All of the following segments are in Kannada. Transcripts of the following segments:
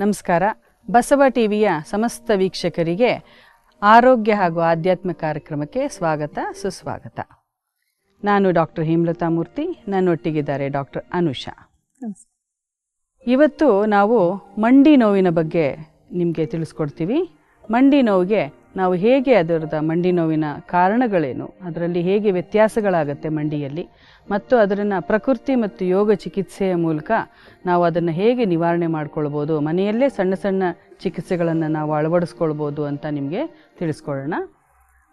ನಮಸ್ಕಾರ. ಬಸವ ಟಿವಿಯ ಸಮಸ್ತ ವೀಕ್ಷಕರಿಗೆ ಆರೋಗ್ಯ ಹಾಗೂ ಆಧ್ಯಾತ್ಮ ಕಾರ್ಯಕ್ರಮಕ್ಕೆ ಸ್ವಾಗತ ಸುಸ್ವಾಗತ. ನಾನು ಡಾಕ್ಟರ್ ಹೇಮಲತಾ ಮೂರ್ತಿ, ನನ್ನೊಟ್ಟಿಗಿದ್ದಾರೆ ಡಾಕ್ಟರ್ ಅನುಷಾ. ಇವತ್ತು ನಾವು ಮಂಡಿ ನೋವಿನ ಬಗ್ಗೆ ನಿಮಗೆ ತಿಳಿಸ್ಕೊಡ್ತೀವಿ. ಮಂಡಿ ನೋವಿಗೆ ನಾವು ಹೇಗೆ ಅದರದ ಮಂಡಿ ನೋವಿನ ಕಾರಣಗಳೇನು, ಅದರಲ್ಲಿ ಹೇಗೆ ವ್ಯತ್ಯಾಸಗಳಾಗುತ್ತೆ ಮಂಡಿಯಲ್ಲಿ, ಮತ್ತು ಅದನ್ನು ಪ್ರಕೃತಿ ಮತ್ತು ಯೋಗ ಚಿಕಿತ್ಸೆಯ ಮೂಲಕ ನಾವು ಅದನ್ನು ಹೇಗೆ ನಿವಾರಣೆ ಮಾಡ್ಕೊಳ್ಬೋದು, ಮನೆಯಲ್ಲೇ ಸಣ್ಣ ಸಣ್ಣ ಚಿಕಿತ್ಸೆಗಳನ್ನು ನಾವು ಅಳವಡಿಸ್ಕೊಳ್ಬೋದು ಅಂತ ನಿಮಗೆ ತಿಳಿಸ್ಕೊಳ್ಳೋಣ.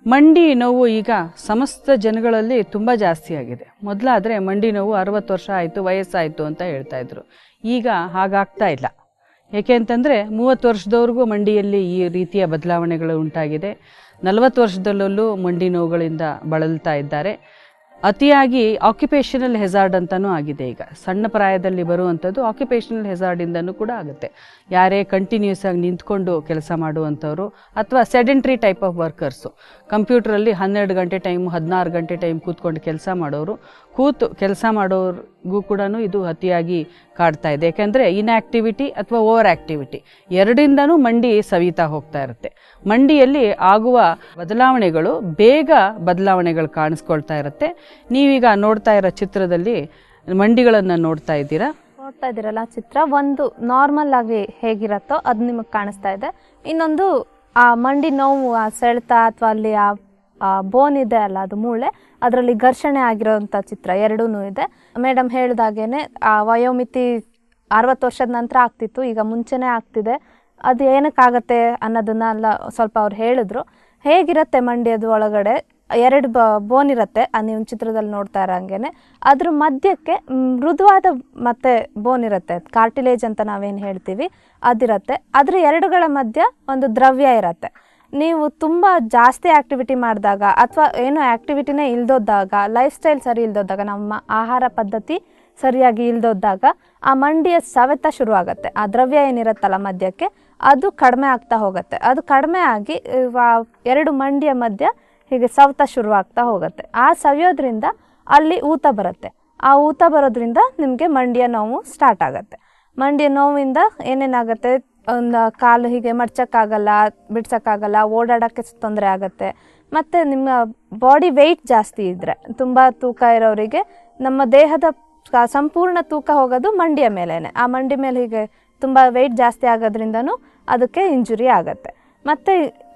ಮಂಡಿ ನೋವು ಈಗ ಸಮಸ್ತ ಜನಗಳಲ್ಲಿ ತುಂಬ ಜಾಸ್ತಿ ಆಗಿದೆ. ಮೊದಲಾದರೆ ಮಂಡಿ ನೋವು 60 ವರ್ಷ ಆಯಿತು, ವಯಸ್ಸಾಯಿತು ಅಂತ ಹೇಳ್ತಾಯಿದ್ರು. ಈಗ ಹಾಗಾಗ್ತಾ ಇಲ್ಲ. ಏಕೆ ಅಂತಂದರೆ 30 ವರ್ಷದವ್ರಿಗೂ ಮಂಡಿಯಲ್ಲಿ ಈ ರೀತಿಯ ಬದಲಾವಣೆಗಳು ಉಂಟಾಗಿದೆ. 40 ವರ್ಷದಲ್ಲೂ ಮಂಡಿ ನೋವುಗಳಿಂದ ಬಳಲ್ತಾ ಇದ್ದಾರೆ. ಅತಿಯಾಗಿ ಆಕ್ಯುಪೇಷನಲ್ ಹೆಜಾರ್ಡ್ ಅಂತಲೂ ಆಗಿದೆ. ಈಗ ಸಣ್ಣ ಪ್ರಾಯದಲ್ಲಿ ಬರುವಂಥದ್ದು ಆಕ್ಯುಪೇಷನಲ್ ಹೆಜಾರ್ಡಿಂದನೂ ಕೂಡ ಆಗುತ್ತೆ. ಯಾರೇ ಕಂಟಿನ್ಯೂಸ್ ಆಗಿ ನಿಂತ್ಕೊಂಡು ಕೆಲಸ ಮಾಡುವಂಥವ್ರು ಅಥವಾ ಸೆಡೆಂಟ್ರಿ ಟೈಪ್ ಆಫ್ ವರ್ಕರ್ಸು, ಕಂಪ್ಯೂಟ್ರಲ್ಲಿ 12 ಗಂಟೆ ಟೈಮು 16 ಗಂಟೆ ಟೈಮ್ ಕೂತ್ಕೊಂಡು ಕೆಲಸ ಮಾಡೋರು, ಕೂತು ಕೆಲಸ ಮಾಡೋರಿಗೂ ಕೂಡ ಇದು ಅತಿಯಾಗಿ ಕಾಡ್ತಾ ಇದೆ. ಯಾಕೆಂದರೆ ಇನ್ಆ್ಯಕ್ಟಿವಿಟಿ ಅಥವಾ ಓವರ್ ಆ್ಯಕ್ಟಿವಿಟಿ ಎರಡಿಂದನೂ ಮಂಡಿ ಸವಿತಾ ಹೋಗ್ತಾ ಇರುತ್ತೆ. ಮಂಡಿಯಲ್ಲಿ ಆಗುವ ಬದಲಾವಣೆಗಳು ಬೇಗ ಬದಲಾವಣೆಗಳು ಕಾಣಿಸ್ಕೊಳ್ತಾ ಇರುತ್ತೆ. ನೀವೀಗ ನೋಡ್ತಾ ಇರೋ ಚಿತ್ರದಲ್ಲಿ ಮಂಡಿಗಳನ್ನು ನೋಡ್ತಾ ಇದ್ದೀರಲ್ಲ, ಚಿತ್ರ ಒಂದು ನಾರ್ಮಲ್ ಆಗಿ ಹೇಗಿರತ್ತೋ ಅದು ನಿಮಗೆ ಕಾಣಿಸ್ತಾ ಇದೆ. ಇನ್ನೊಂದು ಆ ಮಂಡಿ ನೋವು, ಆ ಸೆಳೆತ ಅಥವಾ ಅಲ್ಲಿ ಆ ಬೋನ್ ಇದೆ ಅಲ್ಲ, ಅದು ಮೂಳೆ, ಅದರಲ್ಲಿ ಘರ್ಷಣೆ ಆಗಿರೋಂಥ ಚಿತ್ರ ಎರಡೂ ಇದೆ. ಮೇಡಮ್ ಹೇಳಿದಾಗೇನೆ ಆ ವಯೋಮಿತಿ 60 ವರ್ಷದ ನಂತರ ಆಗ್ತಿತ್ತು, ಈಗ ಮುಂಚೆನೇ ಆಗ್ತಿದೆ. ಅದು ಏನಕ್ಕಾಗತ್ತೆ ಅನ್ನೋದನ್ನೆಲ್ಲ ಸ್ವಲ್ಪ ಅವ್ರು ಹೇಳಿದ್ರು. ಹೇಗಿರುತ್ತೆ ಮಂಡಿ, ಅದು ಒಳಗಡೆ 2 ಬೋನ್ ಇರುತ್ತೆ, ನೀವು ಚಿತ್ರದಲ್ಲಿ ನೋಡ್ತಾ ಇರೋಂಗೆ. ಅದ್ರ ಮಧ್ಯಕ್ಕೆ ಮೃದುವಾದ ಮತ್ತೆ ಬೋನ್ ಇರುತ್ತೆ, ಕಾರ್ಟಿಲೇಜ್ ಅಂತ ನಾವೇನು ಹೇಳ್ತೀವಿ, ಅದಿರುತ್ತೆ. ಅದ್ರ ಎರಡುಗಳ ಮಧ್ಯ ಒಂದು ದ್ರವ್ಯ ಇರುತ್ತೆ. ನೀವು ತುಂಬ ಜಾಸ್ತಿ ಆ್ಯಕ್ಟಿವಿಟಿ ಮಾಡಿದಾಗ ಅಥವಾ ಏನೋ ಆ್ಯಕ್ಟಿವಿಟಿನೇ ಇಲ್ದೋದಾಗ, ಲೈಫ್ ಸ್ಟೈಲ್ ಸರಿ ಇಲ್ದೋದಾಗ, ನಮ್ಮ ಆಹಾರ ಪದ್ಧತಿ ಸರಿಯಾಗಿ ಇಲ್ದೋದಾಗ ಆ ಮಂಡಿಯ ಸವೆತ ಶುರುವಾಗುತ್ತೆ. ಆ ದ್ರವ್ಯ ಏನಿರುತ್ತಲ್ಲ ಮಧ್ಯಕ್ಕೆ, ಅದು ಕಡಿಮೆ ಆಗ್ತಾ ಹೋಗುತ್ತೆ. ಅದು ಕಡಿಮೆ ಆಗಿ 2 ಮಂಡಿಯ ಮಧ್ಯ ಹೀಗೆ ಸವೆತ ಶುರುವಾಗ್ತಾ ಹೋಗುತ್ತೆ. ಆ ಸವಿಯೋದ್ರಿಂದ ಅಲ್ಲಿ ಊತ ಬರುತ್ತೆ. ಆ ಊತ ಬರೋದ್ರಿಂದ ನಿಮಗೆ ಮಂಡಿಯ ನೋವು ಸ್ಟಾರ್ಟ್ ಆಗುತ್ತೆ. ಮಂಡಿಯ ನೋವಿಂದ ಏನೇನಾಗುತ್ತೆ, ಒಂದು ಕಾಲು ಹೀಗೆ ಮಡ್ಚೋಕ್ಕಾಗಲ್ಲ, ಬಿಡ್ಸೋಕ್ಕಾಗಲ್ಲ, ಓಡಾಡೋಕ್ಕೆ ತೊಂದರೆ ಆಗುತ್ತೆ. ಮತ್ತು ನಿಮ್ಮ ಬಾಡಿ ವೆಯ್ಟ್ ಜಾಸ್ತಿ ಇದ್ದರೆ, ತುಂಬ ತೂಕ ಇರೋರಿಗೆ ನಮ್ಮ ದೇಹದ ಸಂಪೂರ್ಣ ತೂಕ ಹೋಗೋದು ಮಂಡಿಯ ಮೇಲೇ. ಆ ಮಂಡಿ ಮೇಲೆ ಹೀಗೆ ತುಂಬ ವೆಯ್ಟ್ ಜಾಸ್ತಿ ಆಗೋದ್ರಿಂದನೂ ಅದಕ್ಕೆ ಇಂಜುರಿ ಆಗುತ್ತೆ. ಮತ್ತು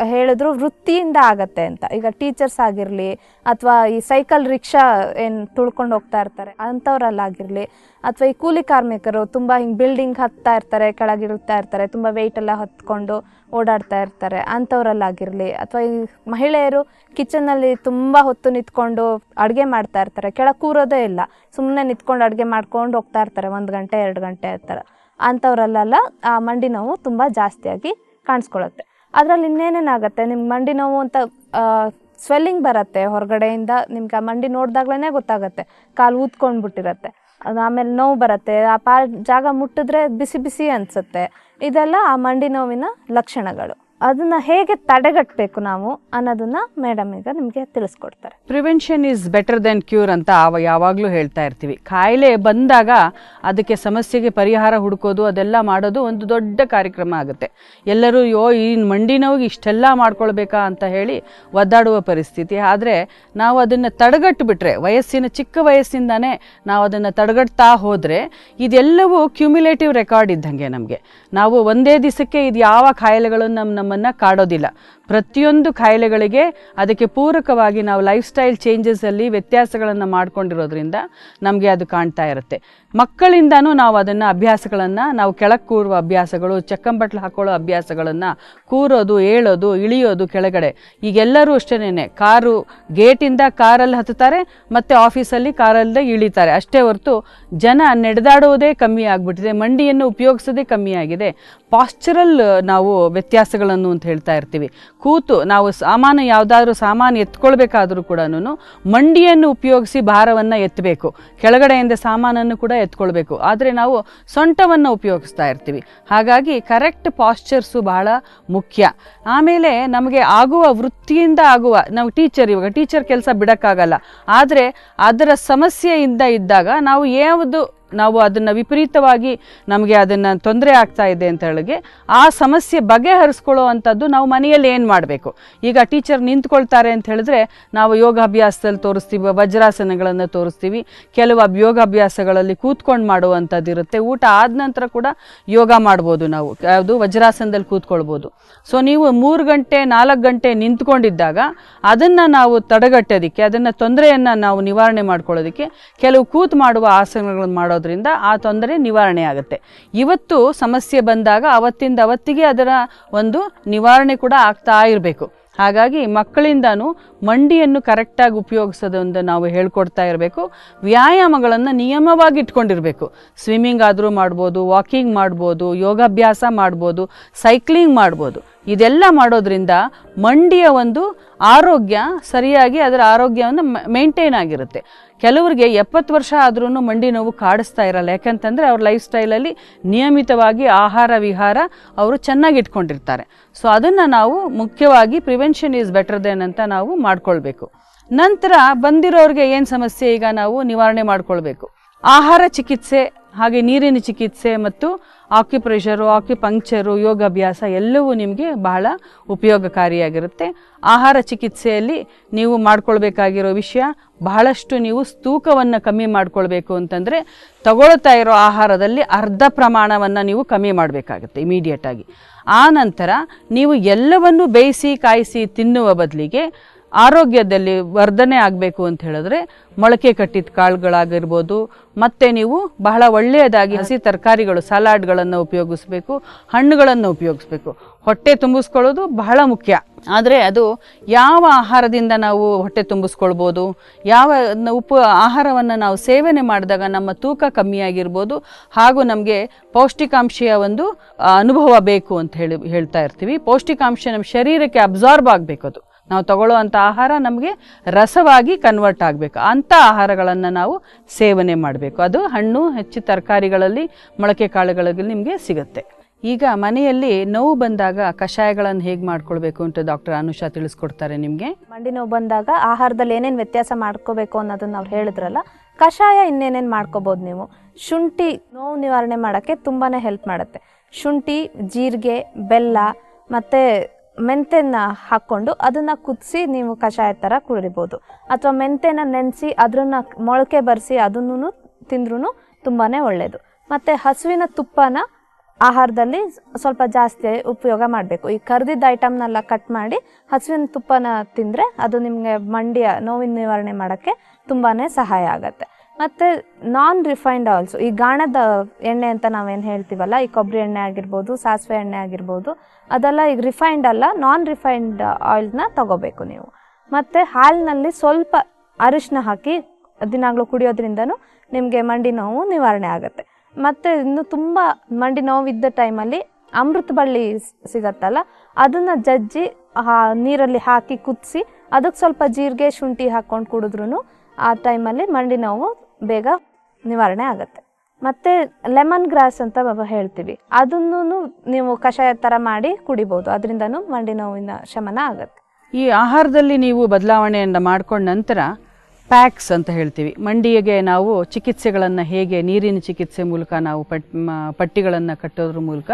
ಹೇಳಿದ್ರು ವೃತ್ತಿಯಿಂದ ಆಗತ್ತೆ ಅಂತ. ಈಗ ಟೀಚರ್ಸ್ ಆಗಿರಲಿ ಅಥವಾ ಈ ಸೈಕಲ್ ರಿಕ್ಷಾ ಏನು ತುಳ್ಕೊಂಡು ಹೋಗ್ತಾ ಇರ್ತಾರೆ ಅಂಥವ್ರಲ್ಲಾಗಿರಲಿ, ಅಥವಾ ಈ ಕೂಲಿ ಕಾರ್ಮಿಕರು ತುಂಬ ಹಿಂಗೆ ಬಿಲ್ಡಿಂಗ್ ಹತ್ತಾ ಇರ್ತಾರೆ, ಕೆಳಗಿರುತ್ತಾ ಇರ್ತಾರೆ, ತುಂಬ ವೆಯ್ಟೆಲ್ಲ ಹೊತ್ಕೊಂಡು ಓಡಾಡ್ತಾ ಇರ್ತಾರೆ, ಅಂಥವ್ರಲ್ಲಾಗಿರಲಿ, ಅಥವಾ ಈ ಮಹಿಳೆಯರು ಕಿಚನ್ನಲ್ಲಿ ತುಂಬ ಹೊತ್ತು ನಿಂತ್ಕೊಂಡು ಅಡುಗೆ ಮಾಡ್ತಾ ಇರ್ತಾರೆ, ಕೆಳಗೆ ಕೂರೋದೇ ಇಲ್ಲ, ಸುಮ್ಮನೆ ನಿಂತ್ಕೊಂಡು ಅಡುಗೆ ಮಾಡ್ಕೊಂಡು ಹೋಗ್ತಾ ಇರ್ತಾರೆ 1 ಗಂಟೆ 2 ಗಂಟೆ ಇರ್ತಾರೆ, ಅಂಥವ್ರಲ್ಲೆಲ್ಲ ಆ ಮಂಡಿ ನೋವು ತುಂಬ ಜಾಸ್ತಿಯಾಗಿ ಕಾಣಿಸ್ಕೊಳ್ಳುತ್ತೆ. ಅದರಲ್ಲಿ ಇನ್ನೇನೇನಾಗುತ್ತೆ, ನಿಮ್ಗೆ ಮಂಡಿ ನೋವು ಅಂತ ಸ್ವೆಲ್ಲಿಂಗ್ ಬರುತ್ತೆ ಹೊರಗಡೆಯಿಂದ. ನಿಮ್ಗೆ ಆ ಮಂಡಿ ನೋಡಿದಾಗ್ಲೇ ಗೊತ್ತಾಗುತ್ತೆ, ಕಾಲು ಊದ್ಕೊಂಡ್ಬಿಟ್ಟಿರತ್ತೆ. ಅದು ಆಮೇಲೆ ನೋವು ಬರುತ್ತೆ, ಆ ಜಾಗ ಮುಟ್ಟಿದ್ರೆ ಬಿಸಿ ಬಿಸಿ ಅನಿಸುತ್ತೆ. ಇದೆಲ್ಲ ಆ ಮಂಡಿ ನೋವಿನ ಲಕ್ಷಣಗಳು. ಅದನ್ನು ಹೇಗೆ ತಡೆಗಟ್ಟಬೇಕು ನಾವು ಅನ್ನೋದನ್ನು ಮೇಡಮ್ ಈಗ ನಿಮಗೆ ತಿಳಿಸ್ಕೊಡ್ತಾರೆ. Prevention is better than cure ಅಂತ ಯಾವಾಗಲೂ ಹೇಳ್ತಾ ಇರ್ತೀವಿ. ಕಾಯಿಲೆ ಬಂದಾಗ ಅದಕ್ಕೆ ಸಮಸ್ಯೆಗೆ ಪರಿಹಾರ ಹುಡುಕೋದು, ಅದೆಲ್ಲ ಮಾಡೋದು ಒಂದು ದೊಡ್ಡ ಕಾರ್ಯಕ್ರಮ ಆಗುತ್ತೆ. ಎಲ್ಲರೂ ಈ ಮಂಡಿ ನೋವಿಗೆ ಇಷ್ಟೆಲ್ಲ ಮಾಡ್ಕೊಳ್ಬೇಕಾ ಅಂತ ಹೇಳಿ ಒದ್ದಾಡುವ ಪರಿಸ್ಥಿತಿ. ಆದರೆ ನಾವು ಅದನ್ನು ತಡೆಗಟ್ಟಿಬಿಟ್ರೆ, ಚಿಕ್ಕ ವಯಸ್ಸಿಂದಾನೇ ನಾವು ಅದನ್ನು ತಡೆಗಟ್ತಾ ಹೋದರೆ, ಇದೆಲ್ಲವೂ ಕ್ಯುಮ್ಯುಲೇಟಿವ್ ರೆಕಾರ್ಡ್ ಇದ್ದಂಗೆ ನಮಗೆ. ನಾವು ಒಂದೇ ದಿವಸಕ್ಕೆ ಇದು ಯಾವ ಕಾಯಿಲೆಗಳನ್ನು ನಮ್ಮನ್ನು ಕಾಡೋದಿಲ್ಲ. ಪ್ರತಿಯೊಂದು ಕಾಯಿಲೆಗಳಿಗೆ ಅದಕ್ಕೆ ಪೂರಕವಾಗಿ ನಾವು ಲೈಫ್ ಸ್ಟೈಲ್ ಚೇಂಜಸಲ್ಲಿ ವ್ಯತ್ಯಾಸಗಳನ್ನು ಮಾಡ್ಕೊಂಡಿರೋದ್ರಿಂದ ನಮಗೆ ಅದು ಕಾಣ್ತಾ ಇರುತ್ತೆ. ಮಕ್ಕಳಿಂದನೂ ನಾವು ಅದನ್ನು ಅಭ್ಯಾಸಗಳನ್ನು, ನಾವು ಕೆಳಗೆ ಕೂರುವ ಅಭ್ಯಾಸಗಳು, ಚಕ್ಕಂಬಟ್ಲು ಹಾಕೊಳ್ಳೋ ಅಭ್ಯಾಸಗಳನ್ನು, ಕೂರೋದು, ಏಳೋದು, ಇಳಿಯೋದು ಕೆಳಗಡೆ, ಈಗೆಲ್ಲರೂ ಅಷ್ಟೇನೆ ಕಾರು ಗೇಟಿಂದ ಕಾರಲ್ಲಿ ಹತ್ತುತ್ತಾರೆ ಮತ್ತು ಆಫೀಸಲ್ಲಿ ಕಾರಲ್ಲದೆ ಇಳಿತಾರೆ ಅಷ್ಟೇ ಹೊರತು ಜನ ನಡೆದಾಡೋದೇ ಕಮ್ಮಿ ಆಗಿಬಿಟ್ಟಿದೆ, ಮಂಡಿಯನ್ನು ಉಪಯೋಗಿಸೋದೇ ಕಮ್ಮಿ ಆಗಿದೆ. ಪಾಸ್ಚರಲ್ ನಾವು ವ್ಯತ್ಯಾಸಗಳನ್ನು ಅಂತ ಹೇಳ್ತಾ ಇರ್ತೀವಿ. ಕೂತು ನಾವು ಯಾವುದಾದ್ರೂ ಸಾಮಾನು ಎತ್ಕೊಳ್ಬೇಕಾದ್ರೂ ಕೂಡ ಮಂಡಿಯನ್ನು ಉಪಯೋಗಿಸಿ ಭಾರವನ್ನು ಎತ್ತಬೇಕು, ಕೆಳಗಡೆಯಿಂದ ಸಾಮಾನನ್ನು ಕೂಡ ಎತ್ಕೊಳ್ಬೇಕು. ಆದರೆ ನಾವು ಸೊಂಟವನ್ನು ಉಪಯೋಗಿಸ್ತಾ ಇರ್ತೀವಿ. ಹಾಗಾಗಿ ಕರೆಕ್ಟ್ ಪಾಸ್ಚರ್ಸು ಬಹಳ ಮುಖ್ಯ. ಆಮೇಲೆ ನಮಗೆ ಆಗುವ ವೃತ್ತಿಯಿಂದ ಆಗುವ, ನಾವು ಇವಾಗ ಟೀಚರ್ ಕೆಲಸ ಬಿಡೋಕ್ಕಾಗಲ್ಲ, ಆದರೆ ಅದರ ಸಮಸ್ಯೆಯಿಂದ ಇದ್ದಾಗ ನಾವು ಯಾವುದು ನಾವು ಅದನ್ನು ವಿಪರೀತವಾಗಿ ನಮಗೆ ಅದನ್ನು ತೊಂದರೆ ಆಗ್ತಾ ಇದೆ ಅಂತ ಹೇಳಿಗೆ ಆ ಸಮಸ್ಯೆ ಬಗೆಹರಿಸ್ಕೊಳ್ಳೋ ಅಂಥದ್ದು ನಾವು ಮನೆಯಲ್ಲಿ ಏನು ಮಾಡಬೇಕು. ಈಗ ಟೀಚರ್ ನಿಂತ್ಕೊಳ್ತಾರೆ ಅಂತ ಹೇಳಿದ್ರೆ ನಾವು ಯೋಗಾಭ್ಯಾಸದಲ್ಲಿ ತೋರಿಸ್ತೀವಿ, ವಜ್ರಾಸನಗಳನ್ನು ತೋರಿಸ್ತೀವಿ, ಕೆಲವು ಯೋಗಾಭ್ಯಾಸಗಳಲ್ಲಿ ಕೂತ್ಕೊಂಡು ಮಾಡುವಂಥದ್ದು ಇರುತ್ತೆ. ಊಟ ಆದ ನಂತರ ಕೂಡ ಯೋಗ ಮಾಡ್ಬೋದು, ನಾವು ಯಾವುದು ವಜ್ರಾಸನದಲ್ಲಿ ಕೂತ್ಕೊಳ್ಬೋದು. ಸೊ ನೀವು 3 ಗಂಟೆ 4 ಗಂಟೆ ನಿಂತ್ಕೊಂಡಿದ್ದಾಗ ಅದನ್ನು ನಾವು ತಡೆಗಟ್ಟೋದಕ್ಕೆ, ಅದನ್ನು ತೊಂದರೆಯನ್ನು ನಾವು ನಿವಾರಣೆ ಮಾಡ್ಕೊಳ್ಳೋದಕ್ಕೆ ಕೆಲವು ಕೂತು ಮಾಡುವ ಆಸನಗಳನ್ನು ಮಾಡೋದ್ರಿಂದ ಆ ತೊಂದರೆ ನಿವಾರಣೆ ಆಗುತ್ತೆ. ಇವತ್ತು ಸಮಸ್ಯೆ ಬಂದಾಗ ಅವತ್ತಿಂದ ಅವತ್ತಿಗೆ ಅದರ ಒಂದು ನಿವಾರಣೆ ಕೂಡ ಆಗ್ತಾ ಇರಬೇಕು. ಹಾಗಾಗಿ ಮಕ್ಕಳಿಂದನೂ ಮಂಡಿಯನ್ನು ಕರೆಕ್ಟಾಗಿ ಉಪಯೋಗಿಸೋದೊಂದು ನಾವು ಹೇಳ್ಕೊಡ್ತಾ ಇರಬೇಕು. ವ್ಯಾಯಾಮಗಳನ್ನು ನಿಯಮವಾಗಿ ಇಟ್ಕೊಂಡಿರಬೇಕು. ಸ್ವಿಮ್ಮಿಂಗ್ ಆದರೂ ಮಾಡ್ಬೋದು, ವಾಕಿಂಗ್ ಮಾಡ್ಬೋದು, ಯೋಗಾಭ್ಯಾಸ ಮಾಡ್ಬೋದು, ಸೈಕ್ಲಿಂಗ್ ಮಾಡ್ಬೋದು. ಇದೆಲ್ಲ ಮಾಡೋದ್ರಿಂದ ಮಂಡಿಯ ಒಂದು ಆರೋಗ್ಯ ಸರಿಯಾಗಿ ಅದರ ಆರೋಗ್ಯವನ್ನು ಮೇಂಟೈನ್ ಆಗಿರುತ್ತೆ. ಕೆಲವರಿಗೆ 70 ವರ್ಷ ಆದ್ರೂ ಮಂಡಿ ನೋವು ಕಾಡಿಸ್ತಾ ಇರಲ್ಲ. ಯಾಕಂತಂದರೆ ಅವ್ರ ಲೈಫ್ ಸ್ಟೈಲಲ್ಲಿ ನಿಯಮಿತವಾಗಿ ಆಹಾರ ವಿಹಾರ ಅವರು ಚೆನ್ನಾಗಿ ಇಟ್ಕೊಂಡಿರ್ತಾರೆ. ಸೊ ಅದನ್ನು ನಾವು ಮುಖ್ಯವಾಗಿ ಪ್ರಿವೆನ್ಷನ್ ಈಸ್ ಬೆಟರ್ ದೆನ್ ಅಂತ ನಾವು ಮಾಡ್ಕೊಳ್ಬೇಕು. ನಂತರ ಬಂದಿರೋರಿಗೆ ಏನು ಸಮಸ್ಯೆ ಈಗ ನಾವು ನಿವಾರಣೆ ಮಾಡ್ಕೊಳ್ಬೇಕು. ಆಹಾರ ಚಿಕಿತ್ಸೆ, ಹಾಗೆ ನೀರಿನ ಚಿಕಿತ್ಸೆ ಮತ್ತು ಆಕ್ಯುಪ್ರೆಷರು, ಆಕ್ಯುಪಂಕ್ಚರು, ಯೋಗಾಭ್ಯಾಸ ಎಲ್ಲವೂ ನಿಮಗೆ ಬಹಳ ಉಪಯೋಗಕಾರಿಯಾಗಿರುತ್ತೆ. ಆಹಾರ ಚಿಕಿತ್ಸೆಯಲ್ಲಿ ನೀವು ಮಾಡ್ಕೊಳ್ಬೇಕಾಗಿರೋ ವಿಷಯ, ಬಹಳಷ್ಟು ನೀವು ತೂಕವನ್ನು ಕಮ್ಮಿ ಮಾಡ್ಕೊಳ್ಬೇಕು ಅಂತಂದರೆ ತಗೊಳ್ತಾ ಇರೋ ಆಹಾರದಲ್ಲಿ ಅರ್ಧ ಪ್ರಮಾಣವನ್ನು ನೀವು ಕಮ್ಮಿ ಮಾಡಬೇಕಾಗುತ್ತೆ ಇಮಿಡಿಯೇಟಾಗಿ. ಆ ನಂತರ ನೀವು ಎಲ್ಲವನ್ನು ಬೇಯಿಸಿ ಕಾಯಿಸಿ ತಿನ್ನುವ ಬದಲಿಗೆ ಆರೋಗ್ಯದಲ್ಲಿ ವರ್ಧನೆ ಆಗಬೇಕು ಅಂತ ಹೇಳಿದ್ರೆ ಮೊಳಕೆ ಕಟ್ಟಿದ ಕಾಳುಗಳಾಗಿರ್ಬೋದು, ಮತ್ತು ನೀವು ಬಹಳ ಒಳ್ಳೆಯದಾಗಿ ಹಸಿ ತರಕಾರಿಗಳು, ಸಲಾಡ್ಗಳನ್ನು ಉಪಯೋಗಿಸ್ಬೇಕು, ಹಣ್ಣುಗಳನ್ನು ಉಪಯೋಗಿಸ್ಬೇಕು. ಹೊಟ್ಟೆ ತುಂಬಿಸ್ಕೊಳ್ಳೋದು ಬಹಳ ಮುಖ್ಯ. ಆದರೆ ಅದು ಯಾವ ಆಹಾರದಿಂದ ನಾವು ಹೊಟ್ಟೆ ತುಂಬಿಸ್ಕೊಳ್ಬೋದು, ಯಾವ ಆಹಾರವನ್ನು ನಾವು ಸೇವನೆ ಮಾಡಿದಾಗ ನಮ್ಮ ತೂಕ ಕಮ್ಮಿಯಾಗಿರ್ಬೋದು, ಹಾಗೂ ನಮಗೆ ಪೌಷ್ಟಿಕಾಂಶೀಯ ಒಂದು ಅನುಭವ ಬೇಕು ಅಂತ ಹೇಳ್ತಾ ಇರ್ತೀವಿ. ಪೌಷ್ಟಿಕಾಂಶ ನಮ್ಮ ಶರೀರಕ್ಕೆ ಅಬ್ಸಾರ್ಬ್ ಆಗಬೇಕು. ಅದು ನಾವು ತಗೊಳ್ಳೋ ಅಂಥ ಆಹಾರ ನಮಗೆ ರಸವಾಗಿ ಕನ್ವರ್ಟ್ ಆಗಬೇಕು. ಅಂಥ ಆಹಾರಗಳನ್ನು ನಾವು ಸೇವನೆ ಮಾಡಬೇಕು. ಅದು ಹಣ್ಣು, ಹೆಚ್ಚು ತರಕಾರಿಗಳಲ್ಲಿ, ಮೊಳಕೆ ಕಾಳುಗಳಲ್ಲಿ ನಿಮಗೆ ಸಿಗುತ್ತೆ. ಈಗ ಮನೆಯಲ್ಲಿ ನೋವು ಬಂದಾಗ ಕಷಾಯಗಳನ್ನು ಹೇಗೆ ಮಾಡ್ಕೊಳ್ಬೇಕು ಅಂತ ಡಾಕ್ಟರ್ ಅನುಷಾ ತಿಳಿಸ್ಕೊಡ್ತಾರೆ ನಿಮಗೆ. ಮಂಡಿ ನೋವು ಬಂದಾಗ ಆಹಾರದಲ್ಲಿ ಏನೇನು ವ್ಯತ್ಯಾಸ ಮಾಡ್ಕೋಬೇಕು ಅನ್ನೋದನ್ನ ಅವ್ರು ಹೇಳಿದ್ರಲ್ಲ, ಕಷಾಯ ಇನ್ನೇನೇನು ಮಾಡ್ಕೋಬೋದು ನೀವು. ಶುಂಠಿ ನೋವು ನಿವಾರಣೆ ಮಾಡೋಕ್ಕೆ ತುಂಬಾ ಹೆಲ್ಪ್ ಮಾಡುತ್ತೆ. ಶುಂಠಿ, ಜೀರಿಗೆ, ಬೆಲ್ಲ ಮತ್ತು ಮೆಂತೆನ ಹಾಕ್ಕೊಂಡು ಅದನ್ನು ಕುದಿಸಿ ನೀವು ಕಷಾಯ ಥರ ಕುಡಿಬೋದು. ಅಥವಾ ಮೆಂತೆನ ನೆನೆಸಿ ಅದನ್ನು ಮೊಳಕೆ ಬರೆಸಿ ಅದನ್ನು ತಿಂದ್ರೂ ತುಂಬಾ ಒಳ್ಳೆಯದು. ಮತ್ತು ಹಸುವಿನ ತುಪ್ಪನ ಆಹಾರದಲ್ಲಿ ಸ್ವಲ್ಪ ಜಾಸ್ತಿ ಉಪಯೋಗ ಮಾಡಬೇಕು. ಈ ಕರ್ದಿದ್ದ ಐಟಮ್ನೆಲ್ಲ ಕಟ್ ಮಾಡಿ ಹಸುವಿನ ತುಪ್ಪನ ತಿಂದರೆ ಅದು ನಿಮಗೆ ಮಂಡಿಯ ನೋವಿನ ನಿವಾರಣೆ ಮಾಡೋಕ್ಕೆ ತುಂಬಾ ಸಹಾಯ ಆಗುತ್ತೆ. ಮತ್ತು ನಾನ್ ರಿಫೈನ್ಡ್ ಆಯಿಲ್ಸು, ಈ ಗಾಣದ ಎಣ್ಣೆ ಅಂತ ನಾವೇನು ಹೇಳ್ತೀವಲ್ಲ, ಈ ಕೊಬ್ಬರಿ ಎಣ್ಣೆ ಆಗಿರ್ಬೋದು, ಸಾಸಿವೆ ಎಣ್ಣೆ ಆಗಿರ್ಬೋದು, ಅದೆಲ್ಲ ಈಗ ರಿಫೈನ್ಡ್ ಅಲ್ಲ, ನಾನ್ ರಿಫೈನ್ಡ್ ಆಯಿಲ್ನ ತಗೋಬೇಕು ನೀವು. ಮತ್ತು ಹಾಲಿನಲ್ಲಿ ಸ್ವಲ್ಪ ಅರಿಶಿನ ಹಾಕಿ ದಿನಾಗಲೂ ಕುಡಿಯೋದ್ರಿಂದನೂ ನಿಮಗೆ ಮಂಡಿ ನೋವು ನಿವಾರಣೆ ಆಗುತ್ತೆ. ಮತ್ತು ಇನ್ನು ತುಂಬ ಮಂಡಿ ನೋವಿದ್ದ ಟೈಮಲ್ಲಿ ಅಮೃತ ಬಳ್ಳಿ ಸಿಗತ್ತಲ್ಲ, ಅದನ್ನು ಜಜ್ಜಿ ನೀರಲ್ಲಿ ಹಾಕಿ ಕುದಿಸಿ ಅದಕ್ಕೆ ಸ್ವಲ್ಪ ಜೀರಿಗೆ, ಶುಂಠಿ ಹಾಕ್ಕೊಂಡು ಕುಡಿದ್ರೂ ಆ ಟೈಮಲ್ಲಿ ಮಂಡಿ ನೋವು ಬೇಗ ನಿವಾರಣೆ ಆಗುತ್ತೆ. ಮತ್ತು ಲೆಮನ್ ಗ್ರಾಸ್ ಅಂತ ಹೇಳ್ತೀವಿ, ಅದನ್ನು ನೀವು ಕಷಾಯ ಥರ ಮಾಡಿ ಕುಡಿಬೋದು. ಅದರಿಂದನೂ ಮಂಡಿ ನೋವಿನ ಶಮನ ಆಗುತ್ತೆ. ಈ ಆಹಾರದಲ್ಲಿ ನೀವು ಬದಲಾವಣೆಯನ್ನು ಮಾಡ್ಕೊಂಡ ನಂತರ ಪ್ಯಾಕ್ಸ್ ಅಂತ ಹೇಳ್ತೀವಿ. ಮಂಡಿಗೆ ನಾವು ಚಿಕಿತ್ಸೆಗಳನ್ನು ಹೇಗೆ ನೀರಿನ ಚಿಕಿತ್ಸೆ ಮೂಲಕ ನಾವು ಪಟ್ಟಿಗಳನ್ನು ಕಟ್ಟೋದ್ರ ಮೂಲಕ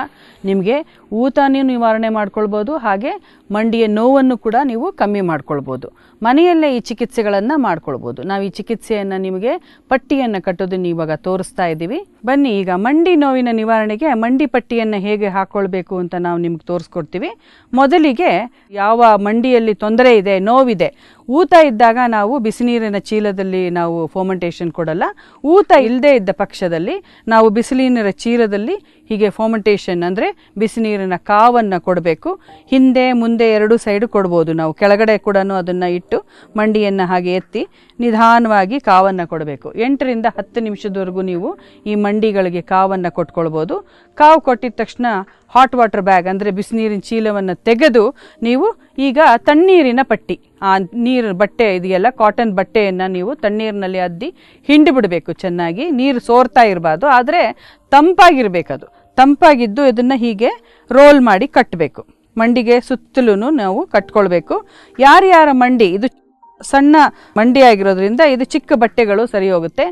ನಿಮಗೆ ಊತನೂ ನಿವಾರಣೆ ಮಾಡ್ಕೊಳ್ಬೋದು, ಹಾಗೆ ಮಂಡಿಯ ನೋವನ್ನು ಕೂಡ ನೀವು ಕಮ್ಮಿ ಮಾಡ್ಕೊಳ್ಬೋದು. ಮನೆಯಲ್ಲೇ ಈ ಚಿಕಿತ್ಸೆಗಳನ್ನು ಮಾಡ್ಕೊಳ್ಬೋದು. ನಾವು ಈ ಚಿಕಿತ್ಸೆಯನ್ನು ನಿಮಗೆ ಪಟ್ಟಿಯನ್ನು ಕಟ್ಟೋದನ್ನು ಇವಾಗ ತೋರಿಸ್ತಾ ಇದ್ದೀವಿ. ಬನ್ನಿ ಈಗ ಮಂಡಿ ನೋವಿನ ನಿವಾರಣೆಗೆ ಮಂಡಿ ಪಟ್ಟಿಯನ್ನು ಹೇಗೆ ಹಾಕ್ಕೊಳ್ಬೇಕು ಅಂತ ನಾವು ನಿಮ್ಗೆ ತೋರಿಸ್ಕೊಡ್ತೀವಿ. ಮೊದಲಿಗೆ ಯಾವ ಮಂಡಿಯಲ್ಲಿ ತೊಂದರೆ ಇದೆ, ನೋವಿದೆ, ಊತ ಇದ್ದಾಗ ನಾವು ಬಿಸಿ ನೀರಿನ ಚೀಲದಲ್ಲಿ ನಾವು ಫೋಮೆಂಟೇಷನ್ ಕೊಡಲ್ಲ. ಊತ ಇಲ್ಲದೆ ಇದ್ದ ಪಕ್ಷದಲ್ಲಿ ನಾವು ಬಿಸಿನೀರಿನ ಚೀಲದಲ್ಲಿ ಹೀಗೆ ಫೋಮೆಂಟೇಷನ್ ಅಂದರೆ ಬಿಸಿ ನೀರಿನ ಕಾವನ್ನು ಕೊಡಬೇಕು. ಹಿಂದೆ ಮುಂದೆ ಎರಡು ಸೈಡು ಕೊಡ್ಬೋದು. ನಾವು ಕೆಳಗಡೆ ಕೂಡ ಅದನ್ನು ಇಟ್ಟು ಮಂಡಿಯನ್ನು ಹಾಗೆ ಎತ್ತಿ ನಿಧಾನವಾಗಿ ಕಾವನ್ನು ಕೊಡಬೇಕು. 8 ರಿಂದ 10 ನಿಮಿಷದವರೆಗೂ ನೀವು ಈ ಮಂಡಿಗಳಿಗೆ ಕಾವನ್ನು ಕೊಟ್ಕೊಳ್ಬೋದು. ಕಾವು ಕೊಟ್ಟಿದ ತಕ್ಷಣ ಹಾಟ್ ವಾಟರ್ ಬ್ಯಾಗ್ ಅಂದರೆ ಬಿಸಿನೀರಿನ ಚೀಲವನ್ನು ತೆಗೆದು ನೀವು ಈಗ ತಣ್ಣೀರಿನ ಪಟ್ಟಿ, ಆ ನೀರು ಬಟ್ಟೆ ಇದೆಯಲ್ಲ, ಕಾಟನ್ ಬಟ್ಟೆಯನ್ನು ನೀವು ತಣ್ಣೀರಿನಲ್ಲಿ ಅದ್ದಿ ಹಿಂಡಿ ಬಿಡಬೇಕು. ಚೆನ್ನಾಗಿ ನೀರು ಸೋರ್ತಾ ಇರಬಾರ್ದು, ಆದರೆ ತಂಪಾಗಿರಬೇಕದು. ತಂಪಾಗಿದ್ದು ಇದನ್ನು ಹೀಗೆ ರೋಲ್ ಮಾಡಿ ಕಟ್ಟಬೇಕು. ಮಂಡಿಗೆ ಸುತ್ತಲೂ ನಾವು ಕಟ್ಕೊಳ್ಬೇಕು. ಯಾರ್ಯಾರ ಮಂಡಿ ಇದು ಸಣ್ಣ ಮಂಡಿ ಆಗಿರೋದ್ರಿಂದ ಇದು ಚಿಕ್ಕ ಬಟ್ಟೆಗಳು ಸರಿ ಹೋಗುತ್ತೆ.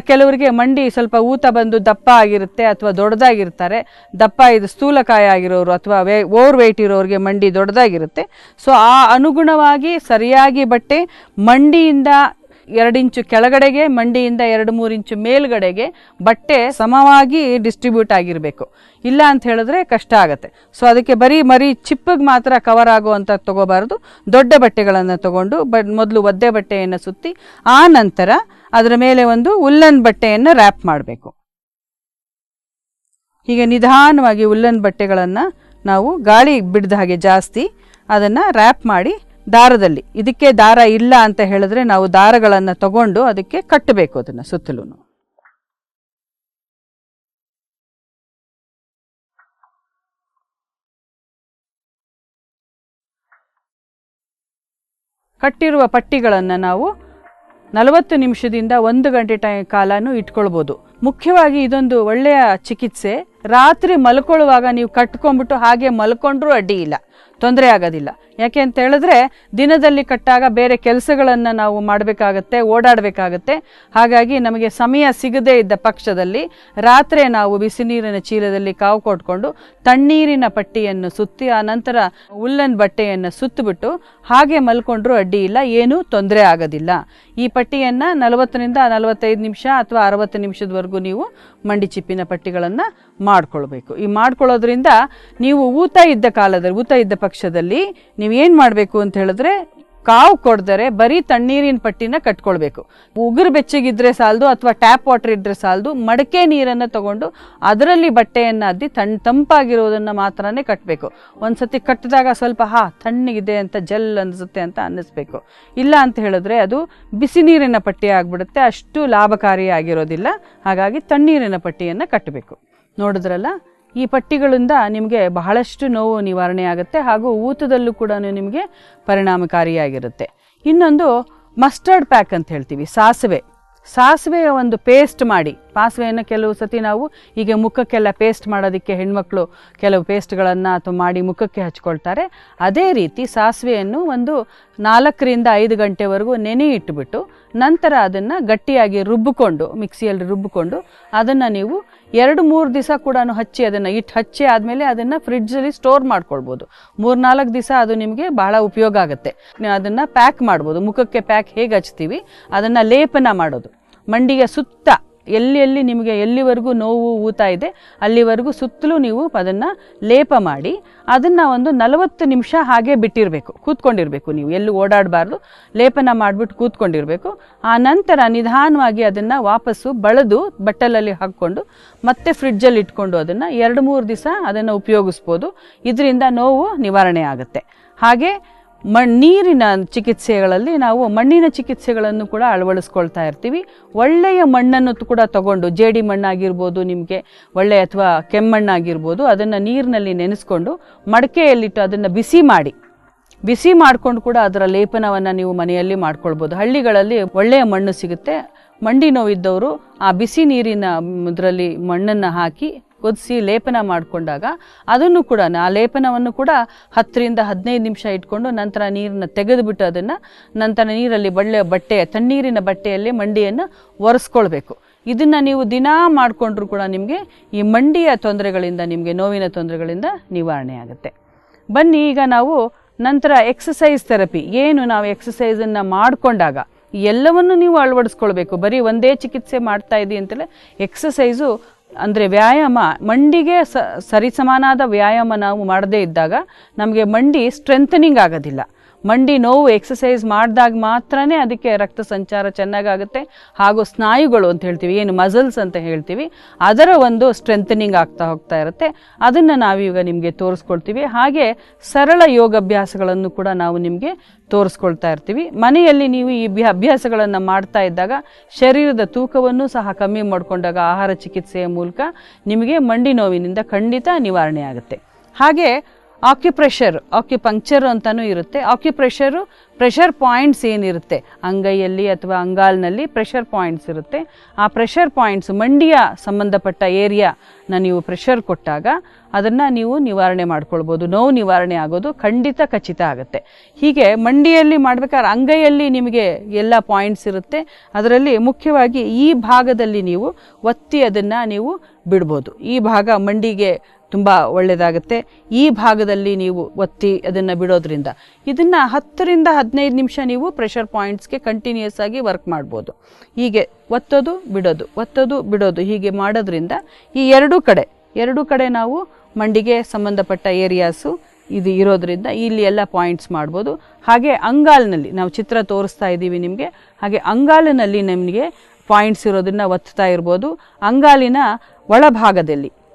ಕೆಲವರಿಗೆ ಮಂಡಿ ಸ್ವಲ್ಪ ಊತ ಬಂದು ದಪ್ಪ ಆಗಿರುತ್ತೆ ಅಥವಾ ದೊಡ್ಡದಾಗಿರ್ತಾರೆ. ಇದು ಸ್ಥೂಲಕಾಯ ಆಗಿರೋರು ಅಥವಾ ಓವರ್ ವೆಯ್ಟ್ ಇರೋರಿಗೆ ಮಂಡಿ ದೊಡ್ಡದಾಗಿರುತ್ತೆ. ಸೊ ಆ ಅನುಗುಣವಾಗಿ ಸರಿಯಾಗಿ ಬಟ್ಟೆ ಮಂಡಿಯಿಂದ 2 ಇಂಚು ಕೆಳಗಡೆಗೆ, ಮಂಡಿಯಿಂದ 2-3 ಇಂಚು ಮೇಲ್ಗಡೆಗೆ ಬಟ್ಟೆ ಸಮವಾಗಿ ಡಿಸ್ಟ್ರಿಬ್ಯೂಟ್ ಆಗಿರಬೇಕು. ಇಲ್ಲ ಅಂತ ಹೇಳಿದ್ರೆ ಕಷ್ಟ ಆಗುತ್ತೆ. ಸೊ ಅದಕ್ಕೆ ಮರಿ ಚಿಪ್ಪಿಗೆ ಮಾತ್ರ ಕವರ್ ಆಗುವಂಥ ತಗೋಬಾರ್ದು. ದೊಡ್ಡ ಬಟ್ಟೆಗಳನ್ನು ತಗೊಂಡು ಮೊದಲು ಒದ್ದೆ ಬಟ್ಟೆಯನ್ನು ಸುತ್ತಿ ಆ ನಂತರ ಅದರ ಮೇಲೆ ಒಂದು ಉಲ್ಲನ್ ಬಟ್ಟೆಯನ್ನು ರ್ಯಾಪ್ ಮಾಡಬೇಕು. ಹೀಗೆ ನಿಧಾನವಾಗಿ ಉಲ್ಲನ್ ಬಟ್ಟೆಗಳನ್ನು ನಾವು ಗಾಳಿ ಬಿಡದ ಹಾಗೆ ಜಾಸ್ತಿ ಅದನ್ನು ರ್ಯಾಪ್ ಮಾಡಿ ದಾರದಲ್ಲಿ, ಇದಕ್ಕೆ ದಾರ ಇಲ್ಲ ಅಂತ ಹೇಳಿದ್ರೆ ನಾವು ದಾರಗಳನ್ನು ತಗೊಂಡು ಅದಕ್ಕೆ ಕಟ್ಟಬೇಕು. ಅದನ್ನು ಸುತ್ತಲೂ ಕಟ್ಟಿರುವ ಪಟ್ಟಿಗಳನ್ನು ನಾವು 40 ನಿಮಿಷದಿಂದ 1 ಗಂಟೆ ಕಾಲನೂ ಇಟ್ಕೊಳ್ಬೋದು. ಮುಖ್ಯವಾಗಿ ಇದೊಂದು ಒಳ್ಳೆಯ ಚಿಕಿತ್ಸೆ. ರಾತ್ರಿ ಮಲ್ಕೊಳ್ಳುವಾಗ ನೀವು ಕಟ್ಕೊಂಡ್ಬಿಟ್ಟು ಹಾಗೆ ಮಲ್ಕೊಂಡ್ರೂ ಅಡ್ಡಿ ಇಲ್ಲ, ತೊಂದರೆ ಆಗೋದಿಲ್ಲ. ಯಾಕೆ ಅಂತ ಹೇಳಿದ್ರೆ ದಿನದಲ್ಲಿ ಕಟ್ಟಾಗ ಬೇರೆ ಕೆಲಸಗಳನ್ನು ನಾವು ಮಾಡಬೇಕಾಗತ್ತೆ, ಓಡಾಡಬೇಕಾಗತ್ತೆ. ಹಾಗಾಗಿ ನಮಗೆ ಸಮಯ ಸಿಗದೇ ಇದ್ದ ಪಕ್ಷದಲ್ಲಿ ರಾತ್ರಿ ನಾವು ಬಿಸಿ ನೀರಿನ ಚೀಲದಲ್ಲಿ ಕಾವು ಕೊಟ್ಕೊಂಡು ತಣ್ಣೀರಿನ ಪಟ್ಟಿಯನ್ನು ಸುತ್ತಿ ಆ ನಂತರ ಉಲ್ಲನ್ ಬಟ್ಟೆಯನ್ನು ಸುತ್ತಿಬಿಟ್ಟು ಹಾಗೆ ಮಲ್ಕೊಂಡ್ರೂ ಅಡ್ಡಿ ಇಲ್ಲ, ಏನೂ ತೊಂದರೆ ಆಗೋದಿಲ್ಲ. ಈ ಪಟ್ಟಿಯನ್ನು 40ರಿಂದ 45 ನಿಮಿಷ ಅಥವಾ 60 ನಿಮಿಷದವರೆಗೂ ನೀವು ಮಂಡಿ ಚಿಪ್ಪಿನ ಪಟ್ಟಿಗಳನ್ನು ಮಾಡ್ಕೊಳ್ಬೇಕು. ಈ ಮಾಡ್ಕೊಳ್ಳೋದ್ರಿಂದ ನೀವು ಊತ ಇದ್ದ ಪಕ್ಷದಲ್ಲಿ ನೀವೇನು ಮಾಡಬೇಕು ಅಂತ ಹೇಳಿದ್ರೆ ಕಾವು ಕೊಡ್ದರೆ ಬರೀ ತಣ್ಣೀರಿನ ಪಟ್ಟಿನ ಕಟ್ಕೊಳ್ಬೇಕು. ಉಗುರು ಬೆಚ್ಚಗಿದ್ರೆ ಸಾಲದು ಅಥವಾ ಟ್ಯಾಪ್ ವಾಟರ್ ಇದ್ದರೆ ಸಾಲದು. ಮಡಕೆ ನೀರನ್ನು ತಗೊಂಡು ಅದರಲ್ಲಿ ಬಟ್ಟೆಯನ್ನು ಅದ್ದಿ ತಂಪಾಗಿರೋದನ್ನು ಮಾತ್ರನೇ ಕಟ್ಟಬೇಕು. ಒಂದ್ಸತಿ ಕಟ್ಟಿದಾಗ ಸ್ವಲ್ಪ ತಣ್ಣಗಿದೆ ಅಂತ ಜಲ್ ಅನಿಸುತ್ತೆ ಅಂತ ಅನ್ನಿಸ್ಬೇಕು. ಇಲ್ಲ ಅಂತ ಹೇಳಿದ್ರೆ ಅದು ಬಿಸಿ ನೀರಿನ ಪಟ್ಟಿ ಆಗಿಬಿಡುತ್ತೆ, ಅಷ್ಟು ಲಾಭಕಾರಿಯಾಗಿರೋದಿಲ್ಲ. ಹಾಗಾಗಿ ತಣ್ಣೀರಿನ ಪಟ್ಟಿಯನ್ನು ಕಟ್ಟಬೇಕು. ನೋಡಿದ್ರಲ್ಲ, ಈ ಪಟ್ಟಿಗಳಿಂದ ನಿಮಗೆ ಬಹಳಷ್ಟು ನೋವು ನಿವಾರಣೆ ಆಗುತ್ತೆ ಹಾಗೂ ಊತದಲ್ಲೂ ಕೂಡ ನಿಮಗೆ ಪರಿಣಾಮಕಾರಿಯಾಗಿರುತ್ತೆ. ಇನ್ನೊಂದು ಮಸ್ಟರ್ಡ್ ಪ್ಯಾಕ್ ಅಂತ ಹೇಳ್ತೀವಿ. ಸಾಸಿವೆಯ ಒಂದು ಪೇಸ್ಟ್ ಮಾಡಿ, ಸಾಸಿವೆಯನ್ನು ಕೆಲವು ಸತಿ ನಾವು ಹೀಗೆ ಮುಖಕ್ಕೆಲ್ಲ ಪೇಸ್ಟ್ ಮಾಡೋದಕ್ಕೆ ಹೆಣ್ಮಕ್ಳು ಕೆಲವು ಪೇಸ್ಟ್ಗಳನ್ನು ಅಥವಾ ಮಾಡಿ ಮುಖಕ್ಕೆ ಹಚ್ಕೊಳ್ತಾರೆ. ಅದೇ ರೀತಿ ಸಾಸಿವೆಯನ್ನು ಒಂದು 4ರಿಂದ 5 ಗಂಟೆವರೆಗೂ ನೆನೆ ಇಟ್ಟುಬಿಟ್ಟು ನಂತರ ಅದನ್ನು ಗಟ್ಟಿಯಾಗಿ ಮಿಕ್ಸಿಯಲ್ಲಿ ರುಬ್ಬಿಕೊಂಡು ಅದನ್ನು ನೀವು 2-3 ದಿವಸ ಕೂಡ ಹಚ್ಚಿ ಆದಮೇಲೆ ಅದನ್ನು ಫ್ರಿಡ್ಜಲ್ಲಿ ಸ್ಟೋರ್ ಮಾಡ್ಕೊಳ್ಬೋದು. 3-4 ದಿವಸ ಅದು ನಿಮಗೆ ಬಹಳ ಉಪಯೋಗ ಆಗುತ್ತೆ. ಅದನ್ನು ಪ್ಯಾಕ್ ಮಾಡ್ಬೋದು. ಮುಖಕ್ಕೆ ಪ್ಯಾಕ್ ಹೇಗೆ ಹಚ್ತೀವಿ ಅದನ್ನು ಲೇಪನ ಮಾಡೋದು. ಮಂಡಿಗೆ ಸುತ್ತ ಎಲ್ಲಿ ನಿಮಗೆ ಎಲ್ಲಿವರೆಗೂ ನೋವು ಊತ ಇದೆ ಅಲ್ಲಿವರೆಗೂ ಸುತ್ತಲೂ ನೀವು ಅದನ್ನು ಲೇಪ ಮಾಡಿ ಅದನ್ನು ಒಂದು 40 ನಿಮಿಷ ಹಾಗೆ ಕೂತ್ಕೊಂಡಿರಬೇಕು. ನೀವು ಎಲ್ಲೂ ಓಡಾಡಬಾರ್ದು, ಲೇಪನ ಮಾಡಿಬಿಟ್ಟು ಕೂತ್ಕೊಂಡಿರಬೇಕು. ಆ ನಂತರ ನಿಧಾನವಾಗಿ ಅದನ್ನು ವಾಪಸ್ಸು ಬಳೆದು ಬಟ್ಟಲಲ್ಲಿ ಹಾಕ್ಕೊಂಡು ಮತ್ತೆ ಫ್ರಿಡ್ಜಲ್ಲಿ ಇಟ್ಕೊಂಡು ಅದನ್ನು 2-3 ದಿವಸ ಅದನ್ನು ಉಪಯೋಗಿಸ್ಬೋದು. ಇದರಿಂದ ನೋವು ನಿವಾರಣೆ ಆಗುತ್ತೆ. ಹಾಗೆ ನೀರಿನ ಚಿಕಿತ್ಸೆಗಳಲ್ಲಿ ನಾವು ಮಣ್ಣಿನ ಚಿಕಿತ್ಸೆಗಳನ್ನು ಕೂಡ ಅಳವಡಿಸ್ಕೊಳ್ತಾ ಇರ್ತೀವಿ. ಒಳ್ಳೆಯ ಮಣ್ಣನ್ನು ಕೂಡ ತಗೊಂಡು, ಜೇಡಿ ಮಣ್ಣಾಗಿರ್ಬೋದು, ನಿಮಗೆ ಒಳ್ಳೆಯ ಅಥವಾ ಕೆಮ್ಮಣ್ಣಾಗಿರ್ಬೋದು, ಅದನ್ನು ನೀರಿನಲ್ಲಿ ನೆನೆಸ್ಕೊಂಡು ಮಡಕೆಯಲ್ಲಿಟ್ಟು ಅದನ್ನು ಬಿಸಿ ಮಾಡಿಕೊಂಡು ಕೂಡ ಅದರ ಲೇಪನವನ್ನು ನೀವು ಮನೆಯಲ್ಲಿ ಮಾಡ್ಕೊಳ್ಬೋದು. ಹಳ್ಳಿಗಳಲ್ಲಿ ಒಳ್ಳೆಯ ಮಣ್ಣು ಸಿಗುತ್ತೆ. ಮಂಡಿ ನೋವಿದ್ದವರು ಆ ಬಿಸಿ ನೀರಿನ ಇದರಲ್ಲಿ ಮಣ್ಣನ್ನು ಹಾಕಿ ಕುದಿಸಿ ಲೇಪನ ಮಾಡಿಕೊಂಡಾಗ ಅದನ್ನು ಕೂಡ ಆ ಲೇಪನವನ್ನು ಕೂಡ 10ರಿಂದ 15 ನಿಮಿಷ ಇಟ್ಕೊಂಡು ನಂತರ ನೀರನ್ನು ತೆಗೆದುಬಿಟ್ಟು ಅದನ್ನು ನಂತರ ನೀರಲ್ಲಿ ತಣ್ಣೀರಿನ ಬಟ್ಟೆಯಲ್ಲಿ ಮಂಡಿಯನ್ನು ಒರೆಸ್ಕೊಳ್ಬೇಕು. ಇದನ್ನು ನೀವು ದಿನಾ ಮಾಡಿಕೊಂಡ್ರೂ ಕೂಡ ನಿಮಗೆ ಈ ಮಂಡಿಯ ತೊಂದರೆಗಳಿಂದ, ನಿಮಗೆ ನೋವಿನ ತೊಂದರೆಗಳಿಂದ ನಿವಾರಣೆ ಆಗುತ್ತೆ. ಬನ್ನಿ ಈಗ ನಾವು ನಂತರ ಎಕ್ಸಸೈಸ್ ಥೆರಪಿ, ನಾವು ಎಕ್ಸಸೈಸನ್ನು ಮಾಡಿಕೊಂಡಾಗ ಎಲ್ಲವನ್ನು ನೀವು ಅಳವಡಿಸ್ಕೊಳ್ಬೇಕು. ಬರೀ ಒಂದೇ ಚಿಕಿತ್ಸೆ ಮಾಡ್ತಾ ಇದ್ದೀವಿ ಅಂತಲೇ ಎಕ್ಸಸೈಸು ಅಂದರೆ ವ್ಯಾಯಾಮ, ಮಂಡಿಗೆ ಸರಿಸಮಾನಾದ ವ್ಯಾಯಾಮ ನಾವು ಮಾಡದೇ ಇದ್ದಾಗ ನಮಗೆ ಮಂಡಿ ಸ್ಟ್ರೆಂಥನಿಂಗ್ ಆಗೋದಿಲ್ಲ. ಮಂಡಿ ನೋವು ಎಕ್ಸಸೈಸ್ ಮಾಡಿದಾಗ ಮಾತ್ರನೇ ಅದಕ್ಕೆ ರಕ್ತ ಸಂಚಾರ ಚೆನ್ನಾಗಾಗುತ್ತೆ ಹಾಗೂ ಸ್ನಾಯುಗಳು ಅಂತ ಹೇಳ್ತೀವಿ, ಮಸಲ್ಸ್ ಅಂತ ಹೇಳ್ತೀವಿ, ಅದರ ಒಂದು ಸ್ಟ್ರೆಂಥನಿಂಗ್ ಆಗ್ತಾ ಹೋಗ್ತಾ ಇರುತ್ತೆ. ಅದನ್ನು ನಾವೀಗ ನಿಮಗೆ ತೋರಿಸ್ಕೊಳ್ತೀವಿ. ಹಾಗೆ ಸರಳ ಯೋಗಾಭ್ಯಾಸಗಳನ್ನು ಕೂಡ ನಾವು ನಿಮಗೆ ತೋರಿಸ್ಕೊಳ್ತಾ ಇರ್ತೀವಿ. ಮನೆಯಲ್ಲಿ ನೀವು ಈ ಅಭ್ಯಾಸಗಳನ್ನು ಮಾಡ್ತಾ ಇದ್ದಾಗ ಶರೀರದ ತೂಕವನ್ನು ಸಹ ಕಮ್ಮಿ ಮಾಡಿಕೊಂಡಾಗ ಆಹಾರ ಚಿಕಿತ್ಸೆಯ ಮೂಲಕ ನಿಮಗೆ ಮಂಡಿ ನೋವಿನಿಂದ ಖಂಡಿತ ನಿವಾರಣೆ ಆಗುತ್ತೆ. ಹಾಗೆ ಆಕ್ಯುಪಂಕ್ಚರ್ ಅಂತಲೂ ಇರುತ್ತೆ. ಪ್ರೆಷರ್ ಪಾಯಿಂಟ್ಸ್ ಏನಿರುತ್ತೆ ಅಂಗೈಯಲ್ಲಿ ಅಥವಾ ಅಂಗಾಲ್ನಲ್ಲಿ ಪ್ರೆಷರ್ ಪಾಯಿಂಟ್ಸ್ ಇರುತ್ತೆ. ಆ ಪ್ರೆಷರ್ ಪಾಯಿಂಟ್ಸ್ ಮಂಡಿಯ ಸಂಬಂಧಪಟ್ಟ ಏರಿಯಾನ ನೀವು ಪ್ರೆಷರ್ ಕೊಟ್ಟಾಗ ಅದನ್ನು ನೀವು ನಿವಾರಣೆ ಮಾಡ್ಕೊಳ್ಬೋದು. ನೋವು ನಿವಾರಣೆ ಆಗೋದು ಖಚಿತ ಆಗುತ್ತೆ. ಹೀಗೆ ಮಂಡಿಯಲ್ಲಿ ಮಾಡಬೇಕಾದ್ರೆ ಅಂಗೈಯಲ್ಲಿ ನಿಮಗೆ ಎಲ್ಲ ಪಾಯಿಂಟ್ಸ್ ಇರುತ್ತೆ. ಅದರಲ್ಲಿ ಮುಖ್ಯವಾಗಿ ಈ ಭಾಗದಲ್ಲಿ ನೀವು ಒತ್ತಿ ಅದನ್ನು ನೀವು ಬಿಡ್ಬೋದು. ಈ ಭಾಗ ಮಂಡಿಗೆ ತುಂಬ ಒಳ್ಳೆಯದಾಗುತ್ತೆ. ಈ ಭಾಗದಲ್ಲಿ ನೀವು ಒತ್ತಿ ಅದನ್ನು ಬಿಡೋದ್ರಿಂದ ಇದನ್ನು 10 ರಿಂದ 15 ನಿಮಿಷ ನೀವು ಪ್ರೆಷರ್ ಪಾಯಿಂಟ್ಸ್ಗೆ ಕಂಟಿನ್ಯೂಸ್ ಆಗಿ ವರ್ಕ್ ಮಾಡ್ಬೋದು. ಹೀಗೆ ಒತ್ತೋದು ಬಿಡೋದು ಹೀಗೆ ಮಾಡೋದ್ರಿಂದ ಈ ಎರಡೂ ಕಡೆ ನಾವು ಮಂಡಿಗೆ ಸಂಬಂಧಪಟ್ಟ ಏರಿಯಾಸು ಇದು ಇರೋದ್ರಿಂದ ಇಲ್ಲಿ ಎಲ್ಲ ಪಾಯಿಂಟ್ಸ್ ಮಾಡ್ಬೋದು. ಹಾಗೆ ಅಂಗಾಲಿನಲ್ಲಿ ನಾವು ಚಿತ್ರ ತೋರಿಸ್ತಾ ಇದ್ದೀವಿ ನಿಮಗೆ. ಹಾಗೆ ಅಂಗಾಲಿನಲ್ಲಿ ನಮಗೆ ಪಾಯಿಂಟ್ಸ್ ಇರೋದನ್ನ ಒತ್ತಾ ಇರ್ಬೋದು. ಅಂಗಾಲಿನ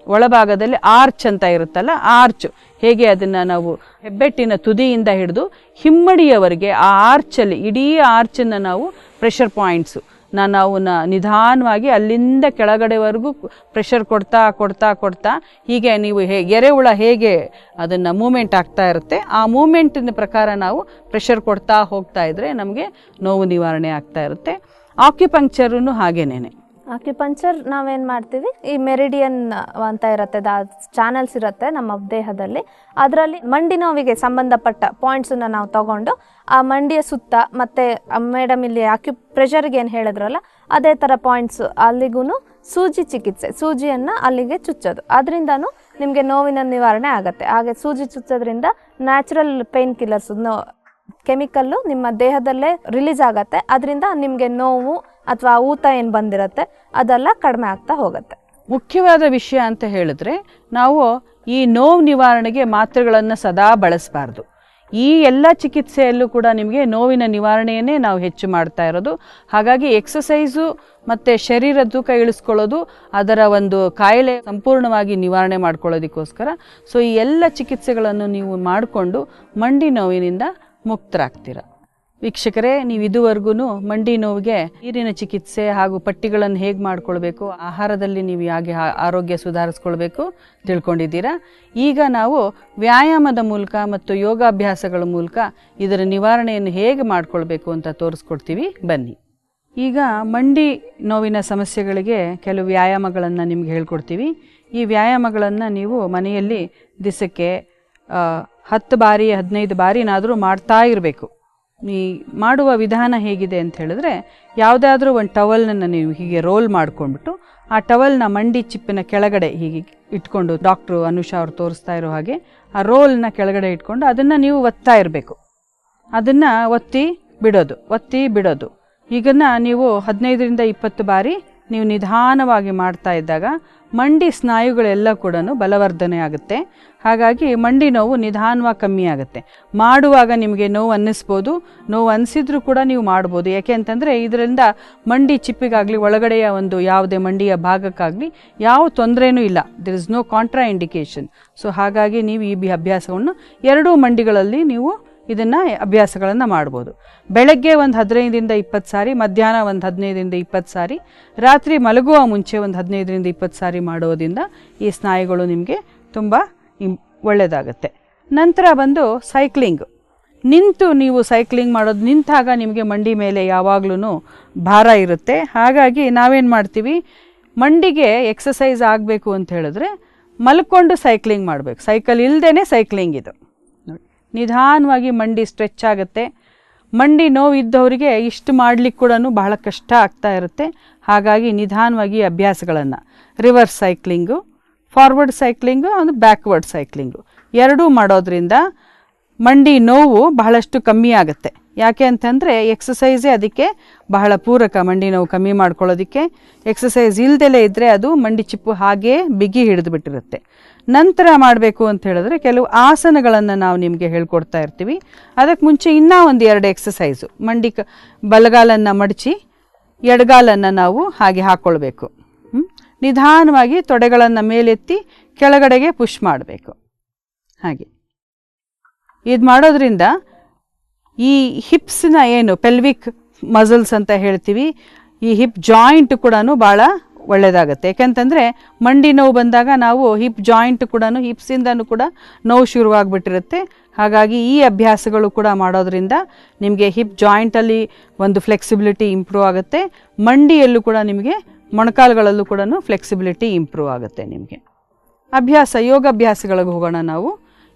ಒಳಭಾಗದಲ್ಲಿ ಆರ್ಚ್ ಅಂತ ಇರುತ್ತಲ್ಲ, ಆರ್ಚ್ ಹೇಗೆ ಅದನ್ನು ನಾವು ಹೆಬ್ಬೆಟ್ಟಿನ ತುದಿಯಿಂದ ಹಿಡಿದು ಹಿಮ್ಮಡಿಯವರೆಗೆ ಆ ಆರ್ಚಲ್ಲಿ ಇಡೀ ಆರ್ಚನ್ನು ನಾವು ಪ್ರೆಷರ್ ಪಾಯಿಂಟ್ಸು ನಾವು ನಿಧಾನವಾಗಿ ಅಲ್ಲಿಂದ ಕೆಳಗಡೆವರೆಗೂ ಪ್ರೆಷರ್ ಕೊಡ್ತಾ ಹೀಗೆ ನೀವು ಎರೆಹುಳ ಹೇಗೆ ಅದನ್ನು ಮೂಮೆಂಟ್ ಆಗ್ತಾ ಇರುತ್ತೆ ಆ ಮೂಮೆಂಟಿನ ಪ್ರಕಾರ ನಾವು ಪ್ರೆಷರ್ ಕೊಡ್ತಾ ಹೋಗ್ತಾ ಇದ್ದರೆ ನಮಗೆ ನೋವು ನಿವಾರಣೆ ಆಗ್ತಾ ಇರುತ್ತೆ. ಆಕ್ಯುಪಂಕ್ಚರೂ ಹಾಗೇನೇನೆ. ಆಕ್ಯುಪಂಕ್ಚರ್ ನಾವೇನು ಮಾಡ್ತೀವಿ, ಈ ಮೆರಿಡಿಯನ್ ಅಂತ ಇರುತ್ತೆ, ಚಾನಲ್ಸ್ ಇರುತ್ತೆ ನಮ್ಮ ದೇಹದಲ್ಲಿ. ಅದರಲ್ಲಿ ಮಂಡಿ ನೋವಿಗೆ ಸಂಬಂಧಪಟ್ಟ ಪಾಯಿಂಟ್ಸನ್ನು ನಾವು ತಗೊಂಡು ಆ ಮಂಡಿಯ ಸುತ್ತ ಮತ್ತು ಮೇಡಮ್ ಇಲ್ಲಿ ಪ್ರೆಷರ್ಗೆ ಏನು ಹೇಳಿದ್ರಲ್ಲ ಅದೇ ಥರ ಪಾಯಿಂಟ್ಸ್ ಅಲ್ಲಿಗೂ ಸೂಜಿ ಚಿಕಿತ್ಸೆ, ಸೂಜಿಯನ್ನು ಅಲ್ಲಿಗೆ ಚುಚ್ಚೋದು, ಅದರಿಂದನೂ ನಿಮಗೆ ನೋವಿನ ನಿವಾರಣೆ ಆಗುತ್ತೆ. ಹಾಗೆ ಸೂಜಿ ಚುಚ್ಚೋದ್ರಿಂದ ನ್ಯಾಚುರಲ್ ಪೇನ್ ಕಿಲ್ಲರ್ಸ್ ಕೆಮಿಕಲ್ಲು ನಿಮ್ಮ ದೇಹದಲ್ಲೇ ರಿಲೀಸ್ ಆಗುತ್ತೆ. ಅದರಿಂದ ನಿಮಗೆ ನೋವು ಅಥವಾ ಊತ ಏನು ಬಂದಿರುತ್ತೆ ಅದೆಲ್ಲ ಕಡಿಮೆ ಆಗ್ತಾ ಹೋಗುತ್ತೆ. ಮುಖ್ಯವಾದ ವಿಷಯ ಅಂತ ಹೇಳಿದ್ರೆ ನಾವು ಈ ನೋವು ನಿವಾರಣೆಗೆ ಮಾತ್ರೆಗಳನ್ನು ಸದಾ ಬಳಸಬಾರ್ದು. ಈ ಎಲ್ಲ ಚಿಕಿತ್ಸೆಯಲ್ಲೂ ಕೂಡ ನಿಮಗೆ ನೋವಿನ ನಿವಾರಣೆಯನ್ನೇ ನಾವು ಹೆಚ್ಚು ಮಾಡ್ತಾ ಇರೋದು. ಹಾಗಾಗಿ ಎಕ್ಸಸೈಸು ಮತ್ತು ಶರೀರ ತೂಕ ಇಳಿಸ್ಕೊಳ್ಳೋದು ಅದರ ಒಂದು ಕಾಯಿಲೆ ಸಂಪೂರ್ಣವಾಗಿ ನಿವಾರಣೆ ಮಾಡ್ಕೊಳ್ಳೋದಕ್ಕೋಸ್ಕರ. ಸೊ ಈ ಎಲ್ಲ ಚಿಕಿತ್ಸೆಗಳನ್ನು ನೀವು ಮಾಡಿಕೊಂಡು ಮಂಡಿ ನೋವಿನಿಂದ ಮುಕ್ತರಾಗ್ತೀರ. ವೀಕ್ಷಕರೇ, ನೀವು ಇದುವರೆಗೂ ಮಂಡಿ ನೋವಿಗೆ ನೀರಿನ ಚಿಕಿತ್ಸೆ ಹಾಗೂ ಪಟ್ಟಿಗಳನ್ನು ಹೇಗೆ ಮಾಡ್ಕೊಳ್ಬೇಕು, ಆಹಾರದಲ್ಲಿ ನೀವು ಹೇಗೆ ಆರೋಗ್ಯ ಸುಧಾರಿಸ್ಕೊಳ್ಬೇಕು ತಿಳ್ಕೊಂಡಿದ್ದೀರಾ. ಈಗ ನಾವು ವ್ಯಾಯಾಮದ ಮೂಲಕ ಮತ್ತು ಯೋಗಾಭ್ಯಾಸಗಳ ಮೂಲಕ ಇದರ ನಿವಾರಣೆಯನ್ನು ಹೇಗೆ ಮಾಡ್ಕೊಳ್ಬೇಕು ಅಂತ ತೋರಿಸ್ಕೊಡ್ತೀವಿ, ಬನ್ನಿ. ಈಗ ಮಂಡಿ ನೋವಿನ ಸಮಸ್ಯೆಗಳಿಗೆ ಕೆಲವು ವ್ಯಾಯಾಮಗಳನ್ನು ನಿಮ್ಗೆ ಹೇಳ್ಕೊಡ್ತೀವಿ. ಈ ವ್ಯಾಯಾಮಗಳನ್ನು ನೀವು ಮನೆಯಲ್ಲಿ ದಿವಸಕ್ಕೆ 10 ಬಾರಿ 15 ಬಾರಿನಾದರೂ ಮಾಡ್ತಾ ಇರಬೇಕು. ಈ ಮಾಡುವ ವಿಧಾನ ಹೇಗಿದೆ ಅಂತ ಹೇಳಿದ್ರೆ, ಯಾವುದಾದ್ರೂ ಒಂದು ಟವಲ್ನನ್ನು ನೀವು ಹೀಗೆ ರೋಲ್ ಮಾಡ್ಕೊಂಡ್ಬಿಟ್ಟು ಆ ಟವಲ್ನ ಮಂಡಿ ಚಿಪ್ಪಿನ ಕೆಳಗಡೆ ಹೀಗೆ ಇಟ್ಕೊಂಡು, ಡಾಕ್ಟ್ರು ಅನುಷಾ ಅವ್ರು ತೋರಿಸ್ತಾ ಇರೋ ಹಾಗೆ ಆ ರೋಲ್ನ ಕೆಳಗಡೆ ಇಟ್ಕೊಂಡು ಅದನ್ನು ನೀವು ಒತ್ತಾ ಇರಬೇಕು. ಅದನ್ನು ಒತ್ತಿ ಬಿಡೋದು ಈಗನ್ನು ನೀವು 15 ರಿಂದ 20 ಬಾರಿ ನೀವು ನಿಧಾನವಾಗಿ ಮಾಡ್ತಾ ಇದ್ದಾಗ ಮಂಡಿ ಸ್ನಾಯುಗಳೆಲ್ಲ ಕೂಡ ಬಲವರ್ಧನೆ ಆಗುತ್ತೆ. ಹಾಗಾಗಿ ಮಂಡಿ ನೋವು ನಿಧಾನವಾಗಿ ಕಮ್ಮಿ ಆಗುತ್ತೆ. ಮಾಡುವಾಗ ನಿಮಗೆ ನೋವು ಅನ್ನಿಸ್ಬೋದು, ನೋವು ಅನಿಸಿದ್ರೂ ಕೂಡ ನೀವು ಮಾಡ್ಬೋದು. ಯಾಕೆ ಅಂತಂದರೆ ಇದರಿಂದ ಮಂಡಿ ಚಿಪ್ಪಿಗಾಗಲಿ ಒಳಗಡೆಯ ಒಂದು ಯಾವುದೇ ಮಂಡಿಯ ಭಾಗಕ್ಕಾಗಲಿ ಯಾವ ತೊಂದರೆನೂ ಇಲ್ಲ. There is no contraindication. So ಹಾಗಾಗಿ ನೀವು ಈ ಅಭ್ಯಾಸವನ್ನು ಎರಡೂ ಮಂಡಿಗಳಲ್ಲಿ ನೀವು ಇದನ್ನು ಅಭ್ಯಾಸಗಳನ್ನು ಮಾಡ್ಬೋದು. ಬೆಳಗ್ಗೆ ಒಂದು 15 ರಿಂದ 20 ಸಾರಿ, ಮಧ್ಯಾಹ್ನ ಒಂದು 15 ರಿಂದ 20 ಸಾರಿ, ರಾತ್ರಿ ಮಲಗುವ ಮುಂಚೆ ಒಂದು 15 ರಿಂದ 20 ಸಾರಿ ಮಾಡೋದ್ರಿಂದ ಈ ಸ್ನಾಯುಗಳು ನಿಮಗೆ ತುಂಬ ಒಳ್ಳೆಯದಾಗುತ್ತೆ. ನಂತರ ಬಂದು ಸೈಕ್ಲಿಂಗ್. ನೀವು ಸೈಕ್ಲಿಂಗ್ ಮಾಡೋದು ನಿಂತಾಗ ನಿಮಗೆ ಮಂಡಿ ಮೇಲೆ ಯಾವಾಗಲೂ ಭಾರ ಇರುತ್ತೆ. ಹಾಗಾಗಿ ನಾವೇನು ಮಾಡ್ತೀವಿ, ಮಂಡಿಗೆ ಎಕ್ಸಸೈಸ್ ಆಗಬೇಕು ಅಂತ ಹೇಳಿದ್ರೆ ಮಲ್ಕೊಂಡು ಸೈಕ್ಲಿಂಗ್ ಮಾಡಬೇಕು. ಸೈಕಲ್ ಇಲ್ಲದೇ ಸೈಕ್ಲಿಂಗ್ ಇದು. ನಿಧಾನವಾಗಿ ಮಂಡಿ ಸ್ಟ್ರೆಚ್ ಆಗುತ್ತೆ. ಮಂಡಿ ನೋವು ಇದ್ದವರಿಗೆ ಇಷ್ಟು ಮಾಡಲಿಕ್ಕೆ ಕೂಡ ಬಹಳ ಕಷ್ಟ ಆಗ್ತಾ ಇರುತ್ತೆ. ಹಾಗಾಗಿ ನಿಧಾನವಾಗಿ ಅಭ್ಯಾಸಗಳನ್ನು ರಿವರ್ಸ್ ಸೈಕ್ಲಿಂಗು, ಫಾರ್ವರ್ಡ್ ಸೈಕ್ಲಿಂಗು, ಒಂದು ಬ್ಯಾಕ್ವರ್ಡ್ ಸೈಕ್ಲಿಂಗು ಎರಡೂ ಮಾಡೋದ್ರಿಂದ ಮಂಡಿ ನೋವು ಬಹಳಷ್ಟು ಕಮ್ಮಿ ಆಗುತ್ತೆ. ಯಾಕೆ ಅಂತಂದರೆ ಎಕ್ಸಸೈಸೇ ಅದಕ್ಕೆ ಬಹಳ ಪೂರಕ. ಮಂಡಿ ನೋವು ಕಮ್ಮಿ ಮಾಡ್ಕೊಳ್ಳೋದಕ್ಕೆ ಎಕ್ಸಸೈಸ್ ಇಲ್ದಲೇ ಇದ್ದರೆ ಅದು ಮಂಡಿ ಚಿಪ್ಪು ಹಾಗೇ ಬಿಗಿ ಹಿಡಿದುಬಿಟ್ಟಿರುತ್ತೆ. ನಂತರ ಮಾಡಬೇಕು ಅಂತ ಹೇಳಿದ್ರೆ ಕೆಲವು ಆಸನಗಳನ್ನು ನಾವು ನಿಮಗೆ ಹೇಳ್ಕೊಡ್ತಾ ಇರ್ತೀವಿ. ಅದಕ್ಕೆ ಮುಂಚೆ ಇನ್ನೂ ಒಂದು 2 ಎಕ್ಸಸೈಸು. ಬಲಗಾಲನ್ನು ಮಡಚಿ ಎಡಗಾಲನ್ನು ನಾವು ಹಾಗೆ ಹಾಕ್ಕೊಳ್ಬೇಕು. ನಿಧಾನವಾಗಿ ತೊಡೆಗಳನ್ನು ಮೇಲೆತ್ತಿ ಕೆಳಗಡೆಗೆ ಪುಷ್ ಮಾಡಬೇಕು. ಹಾಗೆ ಇದು ಮಾಡೋದ್ರಿಂದ ಈ ಹಿಪ್ಸ್ನ ಏನು ಪೆಲ್ವಿಕ್ ಮಸಲ್ಸ್ ಅಂತ ಹೇಳ್ತೀವಿ, ಈ ಹಿಪ್ ಜಾಯಿಂಟ್ ಕೂಡ ಭಾಳ ಒಳ್ಳೆಯದಾಗುತ್ತೆ. ಯಾಕೆಂತಂದರೆ ಮಂಡಿ ನೋವು ಬಂದಾಗ ನಾವು ಹಿಪ್ ಜಾಯಿಂಟ್ ಕೂಡ ಹಿಪ್ಸಿಂದನೂ ಕೂಡ ನೋವು ಶುರುವಾಗ್ಬಿಟ್ಟಿರುತ್ತೆ. ಹಾಗಾಗಿ ಈ ಅಭ್ಯಾಸಗಳು ಕೂಡ ಮಾಡೋದ್ರಿಂದ ನಿಮಗೆ ಹಿಪ್ ಜಾಯಿಂಟಲ್ಲಿ ಒಂದು ಫ್ಲೆಕ್ಸಿಬಿಲಿಟಿ ಇಂಪ್ರೂವ್ ಆಗುತ್ತೆ. ಮಂಡಿಯಲ್ಲೂ ಕೂಡ ನಿಮಗೆ ಮೊಣಕಾಲುಗಳಲ್ಲೂ ಕೂಡ ಫ್ಲೆಕ್ಸಿಬಿಲಿಟಿ ಇಂಪ್ರೂವ್ ಆಗುತ್ತೆ ನಿಮಗೆ. ಯೋಗಾಭ್ಯಾಸಗಳಿಗೆ ಹೋಗೋಣ ನಾವು.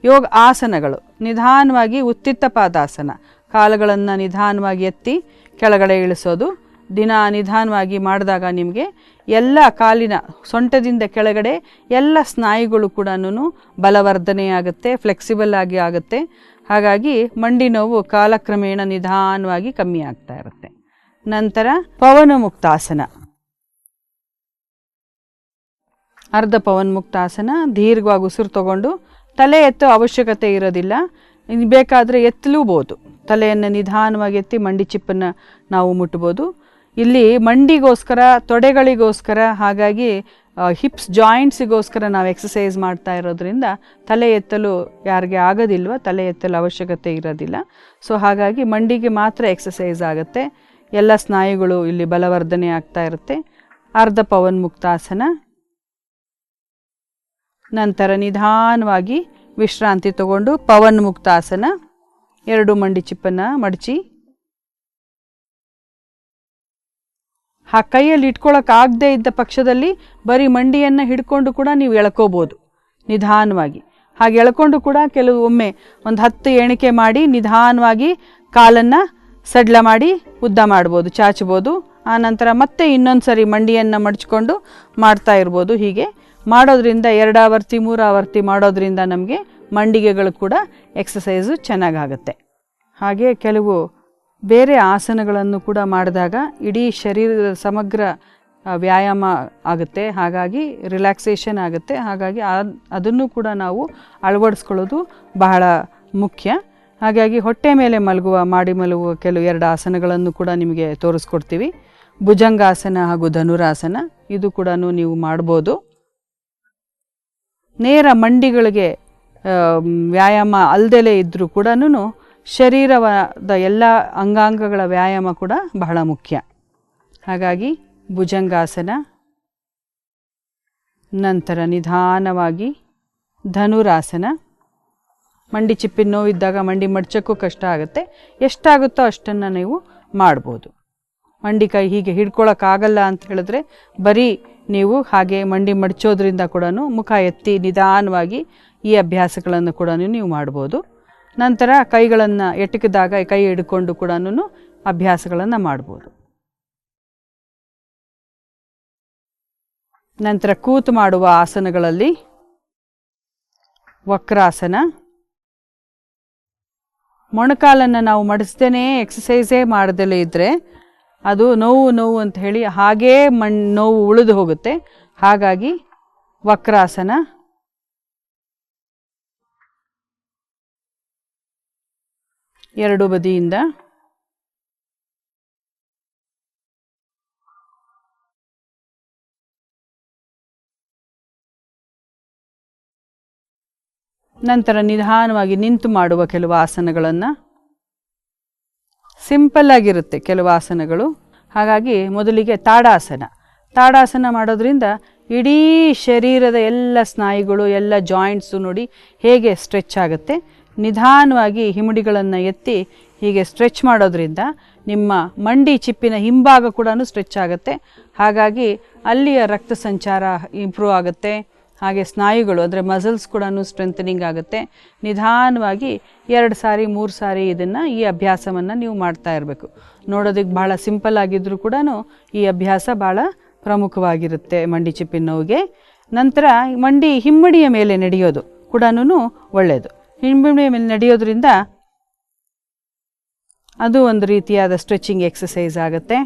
ಯೋಗ ಆಸನಗಳು ನಿಧಾನವಾಗಿ ಉತ್ತಿತ್ತ ಪಾದಾಸನ, ಕಾಲುಗಳನ್ನು ನಿಧಾನವಾಗಿ ಎತ್ತಿ ಕೆಳಗಡೆ ಇಳಿಸೋದು. ದಿನ ನಿಧಾನವಾಗಿ ಮಾಡಿದಾಗ ನಿಮಗೆ ಎಲ್ಲ ಕಾಲಿನ ಸೊಂಟದಿಂದ ಕೆಳಗಡೆ ಎಲ್ಲ ಸ್ನಾಯುಗಳು ಕೂಡ ಬಲವರ್ಧನೆಯಾಗುತ್ತೆ, ಫ್ಲೆಕ್ಸಿಬಲ್ ಆಗುತ್ತೆ. ಹಾಗಾಗಿ ಮಂಡಿ ನೋವು ಕಾಲಕ್ರಮೇಣ ನಿಧಾನವಾಗಿ ಕಮ್ಮಿ ಆಗ್ತಾ ಇರುತ್ತೆ. ನಂತರ ಪವನಮುಕ್ತಾಸನ, ಅರ್ಧ ಪವನಮುಕ್ತಾಸನ. ದೀರ್ಘವಾಗಿ ಉಸಿರು ತಗೊಂಡು ತಲೆ ಎತ್ತೋ ಅವಶ್ಯಕತೆ ಇರೋದಿಲ್ಲ, ಬೇಕಾದರೆ ಎತ್ತಲೂಬೋದು. ತಲೆಯನ್ನು ನಿಧಾನವಾಗಿ ಎತ್ತಿ ಮಂಡಿ ಚಿಪ್ಪನ್ನು ನಾವು ಮುಟ್ಬೋದು. ಇಲ್ಲಿ ಮಂಡಿಗೋಸ್ಕರ, ತೊಡೆಗಳಿಗೋಸ್ಕರ, ಹಾಗಾಗಿ ಹಿಪ್ಸ್ ಜಾಯಿಂಟ್ಸಿಗೋಸ್ಕರ ನಾವು ಎಕ್ಸಸೈಸ್ ಮಾಡ್ತಾ ಇರೋದ್ರಿಂದ ತಲೆ ಎತ್ತಲು ಯಾರಿಗೆ ಆಗೋದಿಲ್ವ, ತಲೆ ಎತ್ತಲು ಅವಶ್ಯಕತೆ ಇರೋದಿಲ್ಲ. ಸೊ ಹಾಗಾಗಿ ಮಂಡಿಗೆ ಮಾತ್ರ ಎಕ್ಸಸೈಸ್ ಆಗುತ್ತೆ, ಎಲ್ಲ ಸ್ನಾಯುಗಳು ಇಲ್ಲಿ ಬಲವರ್ಧನೆ ಆಗ್ತಾ ಇರುತ್ತೆ. ಅರ್ಧ ಪವನಮುಕ್ತಾಸನ. ನಂತರ ನಿಧಾನವಾಗಿ ವಿಶ್ರಾಂತಿ ತಗೊಂಡು ಪವನಮುಕ್ತಾಸನ. ಎರಡು ಮಂಡಿ ಚಿಪ್ಪನ್ನು ಮಡಚಿ ಕೈಯಲ್ಲಿ ಇಟ್ಕೊಳ್ಳೋಕ್ಕಾಗದೇ ಇದ್ದ ಪಕ್ಷದಲ್ಲಿ ಬರೀ ಮಂಡಿಯನ್ನು ಹಿಡ್ಕೊಂಡು ಕೂಡ ನೀವು ಎಳ್ಕೋಬೋದು ನಿಧಾನವಾಗಿ. ಹಾಗೆ ಎಳ್ಕೊಂಡು ಕೂಡ ಕೆಲವೊಮ್ಮೆ ಒಂದು 10 ಎಣಿಕೆ ಮಾಡಿ ನಿಧಾನವಾಗಿ ಕಾಲನ್ನು ಸಡ್ಲ ಮಾಡಿ ಉದ್ದ ಮಾಡ್ಬೋದು, ಚಾಚ್ಬೋದು. ಆನಂತರ ಮತ್ತೆ ಇನ್ನೊಂದು ಸರಿ ಮಂಡಿಯನ್ನು ಮಡಚ್ಕೊಂಡು ಮಾಡ್ತಾ ಇರ್ಬೋದು. ಹೀಗೆ ಮಾಡೋದ್ರಿಂದ 2 ಆವರ್ತಿ 3 ಆವರ್ತಿ ಮಾಡೋದ್ರಿಂದ ನಮಗೆ ಮಂಡಿಗೆಗಳು ಕೂಡ ಎಕ್ಸಸೈಸು ಚೆನ್ನಾಗಾಗುತ್ತೆ. ಹಾಗೆ ಕೆಲವು ಬೇರೆ ಆಸನಗಳನ್ನು ಕೂಡ ಮಾಡಿದಾಗ ಇಡೀ ಶರೀರದ ಸಮಗ್ರ ವ್ಯಾಯಾಮ ಆಗುತ್ತೆ, ಹಾಗಾಗಿ ರಿಲ್ಯಾಕ್ಸೇಷನ್ ಆಗುತ್ತೆ. ಹಾಗಾಗಿ ಅದನ್ನು ಕೂಡ ನಾವು ಅಳವಡಿಸ್ಕೊಳ್ಳೋದು ಬಹಳ ಮುಖ್ಯ. ಹಾಗಾಗಿ ಹೊಟ್ಟೆ ಮೇಲೆ ಮಲಗುವ ಕೆಲವು 2 ಆಸನಗಳನ್ನು ಕೂಡ ನಿಮಗೆ ತೋರಿಸ್ಕೊಡ್ತೀವಿ. ಭುಜಂಗಾಸನ ಹಾಗೂ ಧನುರಾಸನ, ಇದು ಕೂಡ ನೀವು ಮಾಡ್ಬೋದು. ನೇರ ಮಂಡಿಗಳಿಗೆ ವ್ಯಾಯಾಮ ಅಲ್ಲದೆ ಇದ್ದರೂ ಕೂಡ ಶರೀರದ ಎಲ್ಲ ಅಂಗಾಂಗಗಳ ವ್ಯಾಯಾಮ ಕೂಡ ಬಹಳ ಮುಖ್ಯ. ಹಾಗಾಗಿ ಭುಜಂಗಾಸನ. ನಂತರ ನಿಧಾನವಾಗಿ ಧನುರಾಸನ. ಮಂಡಿ ಚಿಪ್ಪಿನ ನೋವಿದ್ದಾಗ ಮಂಡಿ ಮಡ್ಚೋಕ್ಕೂ ಕಷ್ಟ ಆಗುತ್ತೆ, ಎಷ್ಟಾಗುತ್ತೋ ಅಷ್ಟನ್ನು ನೀವು ಮಾಡ್ಬೋದು. ಮಂಡಿ ಕೈ ಹೀಗೆ ಹಿಡ್ಕೊಳ್ಳೋಕ್ಕಾಗಲ್ಲ ಅಂತ ಹೇಳಿದ್ರೆ ಬರೀ ನೀವು ಹಾಗೆ ಮಂಡಿ ಮಡಚೋದ್ರಿಂದ ಕೂಡ ಮುಖ ಎತ್ತಿ ನಿಧಾನವಾಗಿ ಈ ಅಭ್ಯಾಸಗಳನ್ನು ಕೂಡ ನೀವು ಮಾಡ್ಬೋದು. ನಂತರ ಕೈಗಳನ್ನು ಎಟಕಿದಾಗ ಕೈ ಹಿಡ್ಕೊಂಡು ಕೂಡ ಅಭ್ಯಾಸಗಳನ್ನು ಮಾಡ್ಬೋದು. ನಂತರ ಕೂತು ಮಾಡುವ ಆಸನಗಳಲ್ಲಿ ವಕ್ರಾಸನ. ಮೊಣಕಾಲನ್ನು ನಾವು ಮಡಿಸ್ದೇನೆ ಎಕ್ಸಸೈಸೇ ಮಾಡದಲ್ಲೇ ಇದ್ದರೆ ಅದು ನೋವು ಅಂತ ಹೇಳಿ ಹಾಗೇ ನೋವು ಉಳಿದು ಹೋಗುತ್ತೆ. ಹಾಗಾಗಿ ವಕ್ರಾಸನ. ಎರಡು ಬದಿಯಿಂದ ನಂತರ ನಿಧಾನವಾಗಿ ನಿಂತು ಮಾಡುವ ಕೆಲವು ಆಸನಗಳನ್ನು. ಸಿಂಪಲ್ ಆಗಿರುತ್ತೆ ಕೆಲವು ಆಸನಗಳು. ಹಾಗಾಗಿ ಮೊದಲಿಗೆ ತಾಡಾಸನ ಮಾಡೋದ್ರಿಂದ ಇಡೀ ಶರೀರದ ಎಲ್ಲ ಸ್ನಾಯುಗಳು ಎಲ್ಲ ಜಾಯಿಂಟ್ಸು ನೋಡಿ ಹೇಗೆ ಸ್ಟ್ರೆಚ್ ಆಗುತ್ತೆ. ನಿಧಾನವಾಗಿ ಹಿಮ್ಮಡಿಗಳನ್ನು ಎತ್ತಿ ಹೀಗೆ ಸ್ಟ್ರೆಚ್ ಮಾಡೋದ್ರಿಂದ ನಿಮ್ಮ ಮಂಡಿ ಚಿಪ್ಪಿನ ಹಿಂಭಾಗ ಕೂಡ ಸ್ಟ್ರೆಚ್ ಆಗುತ್ತೆ. ಹಾಗಾಗಿ ಅಲ್ಲಿಯ ರಕ್ತ ಸಂಚಾರ ಇಂಪ್ರೂವ್ ಆಗುತ್ತೆ. ಹಾಗೆ ಸ್ನಾಯುಗಳು ಅಂದರೆ ಮಸಲ್ಸ್ ಕೂಡ ಸ್ಟ್ರೆಂಥನಿಂಗ್ ಆಗುತ್ತೆ. ನಿಧಾನವಾಗಿ 2 ಸಾರಿ 3 ಸಾರಿ ಈ ಅಭ್ಯಾಸವನ್ನು ನೀವು ಮಾಡ್ತಾ ಇರಬೇಕು. ನೋಡೋದಕ್ಕೆ ಭಾಳ ಸಿಂಪಲ್ ಆಗಿದ್ದರೂ ಕೂಡ ಈ ಅಭ್ಯಾಸ ಭಾಳ ಪ್ರಮುಖವಾಗಿರುತ್ತೆ ಮಂಡಿ ಚಿಪ್ಪಿನ ನೋವಿಗೆ. ನಂತರ ಹಿಮ್ಮಡಿಯ ಮೇಲೆ ನಡೆಯೋದು ಕೂಡ ಒಳ್ಳೆಯದು. ಹಿಮ್ಮಡಿಯ ಮೇಲೆ ನಡೆಯೋದ್ರಿಂದ ಅದು ಒಂದು ರೀತಿಯಾದ ಸ್ಟ್ರೆಚಿಂಗ್ ಎಕ್ಸಸೈಸ್ ಆಗುತ್ತೆ.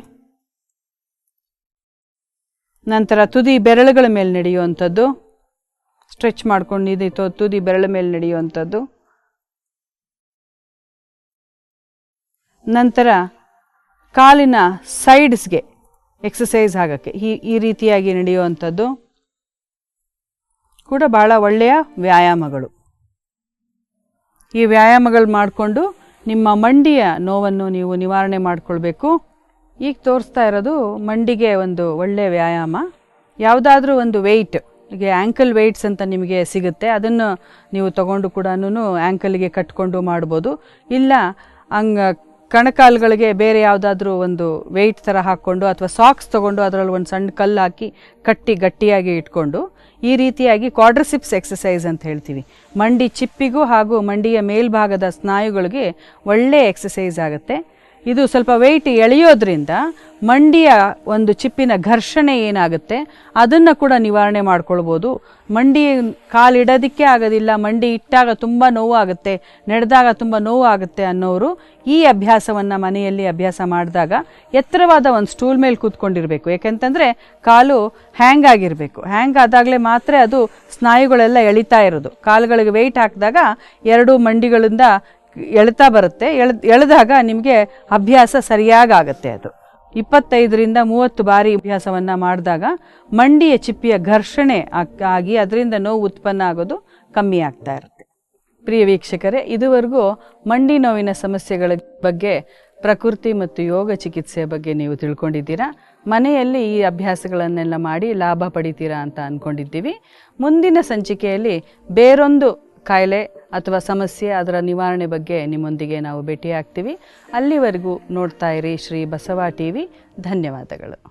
ನಂತರ ತುದಿ ಬೆರಳುಗಳ ಮೇಲೆ ನಡೆಯುವಂಥದ್ದು, ಸ್ಟ್ರೆಚ್ ಮಾಡ್ಕೊಂಡು ತುದಿ ಬೆರಳ ಮೇಲೆ ನಡೆಯುವಂಥದ್ದು. ನಂತರ ಕಾಲಿನ ಸೈಡ್ಸ್ಗೆ ಎಕ್ಸಸೈಸ್ ಆಗೋಕ್ಕೆ ಈ ರೀತಿಯಾಗಿ ನಡೆಯುವಂಥದ್ದು ಕೂಡ ಭಾಳ ಒಳ್ಳೆಯ ವ್ಯಾಯಾಮಗಳು. ಈ ವ್ಯಾಯಾಮಗಳು ಮಾಡಿಕೊಂಡು ನಿಮ್ಮ ಮಂಡಿಯ ನೋವನ್ನು ನೀವು ನಿವಾರಣೆ ಮಾಡಿಕೊಳ್ಬೇಕು. ಈಗ ತೋರಿಸ್ತಾ ಇರೋದು ಮಂಡಿಗೆ ಒಂದು ಒಳ್ಳೆಯ ವ್ಯಾಯಾಮ. ಯಾವುದಾದ್ರೂ ಒಂದು ವೆಯ್ಟ್, ಈಗ ಆ್ಯಂಕಲ್ ವೆಯ್ಟ್ಸ್ ಅಂತ ನಿಮಗೆ ಸಿಗುತ್ತೆ, ಅದನ್ನು ನೀವು ತೊಗೊಂಡು ಕೂಡ ಆ್ಯಂಕಲ್ಗೆ ಕಟ್ಕೊಂಡು ಮಾಡ್ಬೋದು. ಇಲ್ಲ ಕಣಕಾಲುಗಳಿಗೆ ಬೇರೆ ಯಾವುದಾದ್ರೂ ಒಂದು ವೆಯ್ಟ್ ಥರ ಹಾಕ್ಕೊಂಡು ಅಥವಾ ಸಾಕ್ಸ್ ತೊಗೊಂಡು ಅದರಲ್ಲಿ ಒಂದು ಸಣ್ಣ ಕಲ್ಲು ಹಾಕಿ ಗಟ್ಟಿಯಾಗಿ ಇಟ್ಕೊಂಡು ಈ ರೀತಿಯಾಗಿ ಕ್ವಾಡ್ರಿಸಿಪ್ಸ್ ಎಕ್ಸಸೈಸ್ ಅಂತ ಹೇಳ್ತೀವಿ. ಮಂಡಿ ಚಿಪ್ಪಿಗೂ ಹಾಗೂ ಮಂಡಿಯ ಮೇಲ್ಭಾಗದ ಸ್ನಾಯುಗಳಿಗೆ ಒಳ್ಳೆ ಎಕ್ಸಸೈಸ್ ಆಗುತ್ತೆ. ಇದು ಸ್ವಲ್ಪ ವೆಯ್ಟ್ ಎಳೆಯೋದ್ರಿಂದ ಮಂಡಿಯ ಒಂದು ಚಿಪ್ಪಿನ ಘರ್ಷಣೆ ಏನಾಗುತ್ತೆ ಅದನ್ನು ಕೂಡ ನಿವಾರಣೆ ಮಾಡ್ಕೊಳ್ಬೋದು. ಮಂಡಿ ಕಾಲಿಡೋದಕ್ಕೆ ಆಗೋದಿಲ್ಲ, ಮಂಡಿ ಇಟ್ಟಾಗ ತುಂಬ ನೋವಾಗುತ್ತೆ, ನಡೆದಾಗ ತುಂಬ ನೋವಾಗುತ್ತೆ ಅನ್ನೋರು ಈ ಅಭ್ಯಾಸವನ್ನು ಮನೆಯಲ್ಲಿ ಅಭ್ಯಾಸ ಮಾಡಿದಾಗ ಎತ್ತರವಾದ ಒಂದು ಸ್ಟೂಲ್ ಮೇಲೆ ಕೂತ್ಕೊಂಡಿರಬೇಕು. ಯಾಕೆಂತಂದರೆ ಕಾಲು ಹ್ಯಾಂಗ್ ಆಗಿರಬೇಕು. ಹ್ಯಾಂಗ್ ಆದಾಗಲೇ ಮಾತ್ರ ಅದು ಸ್ನಾಯುಗಳೆಲ್ಲ ಎಳಿತಾ ಇರೋದು. ಕಾಲುಗಳಿಗೆ ವೆಯ್ಟ್ ಹಾಕಿದಾಗ ಎರಡೂ ಮಂಡಿಗಳಿಂದ ಎಳ್ತಾ ಬರುತ್ತೆ. ಎಳೆದಾಗ ನಿಮಗೆ ಅಭ್ಯಾಸ ಸರಿಯಾಗುತ್ತೆ. ಅದು 25ರಿಂದ 30 ಬಾರಿ ಅಭ್ಯಾಸವನ್ನು ಮಾಡಿದಾಗ ಮಂಡಿಯ ಚಿಪ್ಪಿಯ ಘರ್ಷಣೆ ಆಗಿ ಅದರಿಂದ ನೋವು ಉತ್ಪನ್ನ ಆಗೋದು ಕಮ್ಮಿ ಆಗ್ತಾ ಇರುತ್ತೆ. ಪ್ರಿಯ ವೀಕ್ಷಕರೇ, ಇದುವರೆಗೂ ಮಂಡಿ ನೋವಿನ ಸಮಸ್ಯೆಗಳ ಬಗ್ಗೆ, ಪ್ರಕೃತಿ ಮತ್ತು ಯೋಗ ಚಿಕಿತ್ಸೆಯ ಬಗ್ಗೆ ನೀವು ತಿಳ್ಕೊಂಡಿದ್ದೀರಾ. ಮನೆಯಲ್ಲಿ ಈ ಅಭ್ಯಾಸಗಳನ್ನೆಲ್ಲ ಮಾಡಿ ಲಾಭ ಪಡಿತೀರಾ ಅಂತ ಅಂದ್ಕೊಂಡಿದ್ದೀವಿ. ಮುಂದಿನ ಸಂಚಿಕೆಯಲ್ಲಿ ಬೇರೊಂದು ಕಾಯಿಲೆ ಅಥವಾ ಸಮಸ್ಯೆ, ಅದರ ನಿವಾರಣೆ ಬಗ್ಗೆ ನಿಮ್ಮೊಂದಿಗೆ ನಾವು ಭೇಟಿಯಾಗ್ತೀವಿ. ಅಲ್ಲಿವರೆಗೂ ನೋಡ್ತಾ ಇರಿ ಶ್ರೀ ಬಸವ ಟಿವಿ. ಧನ್ಯವಾದಗಳು.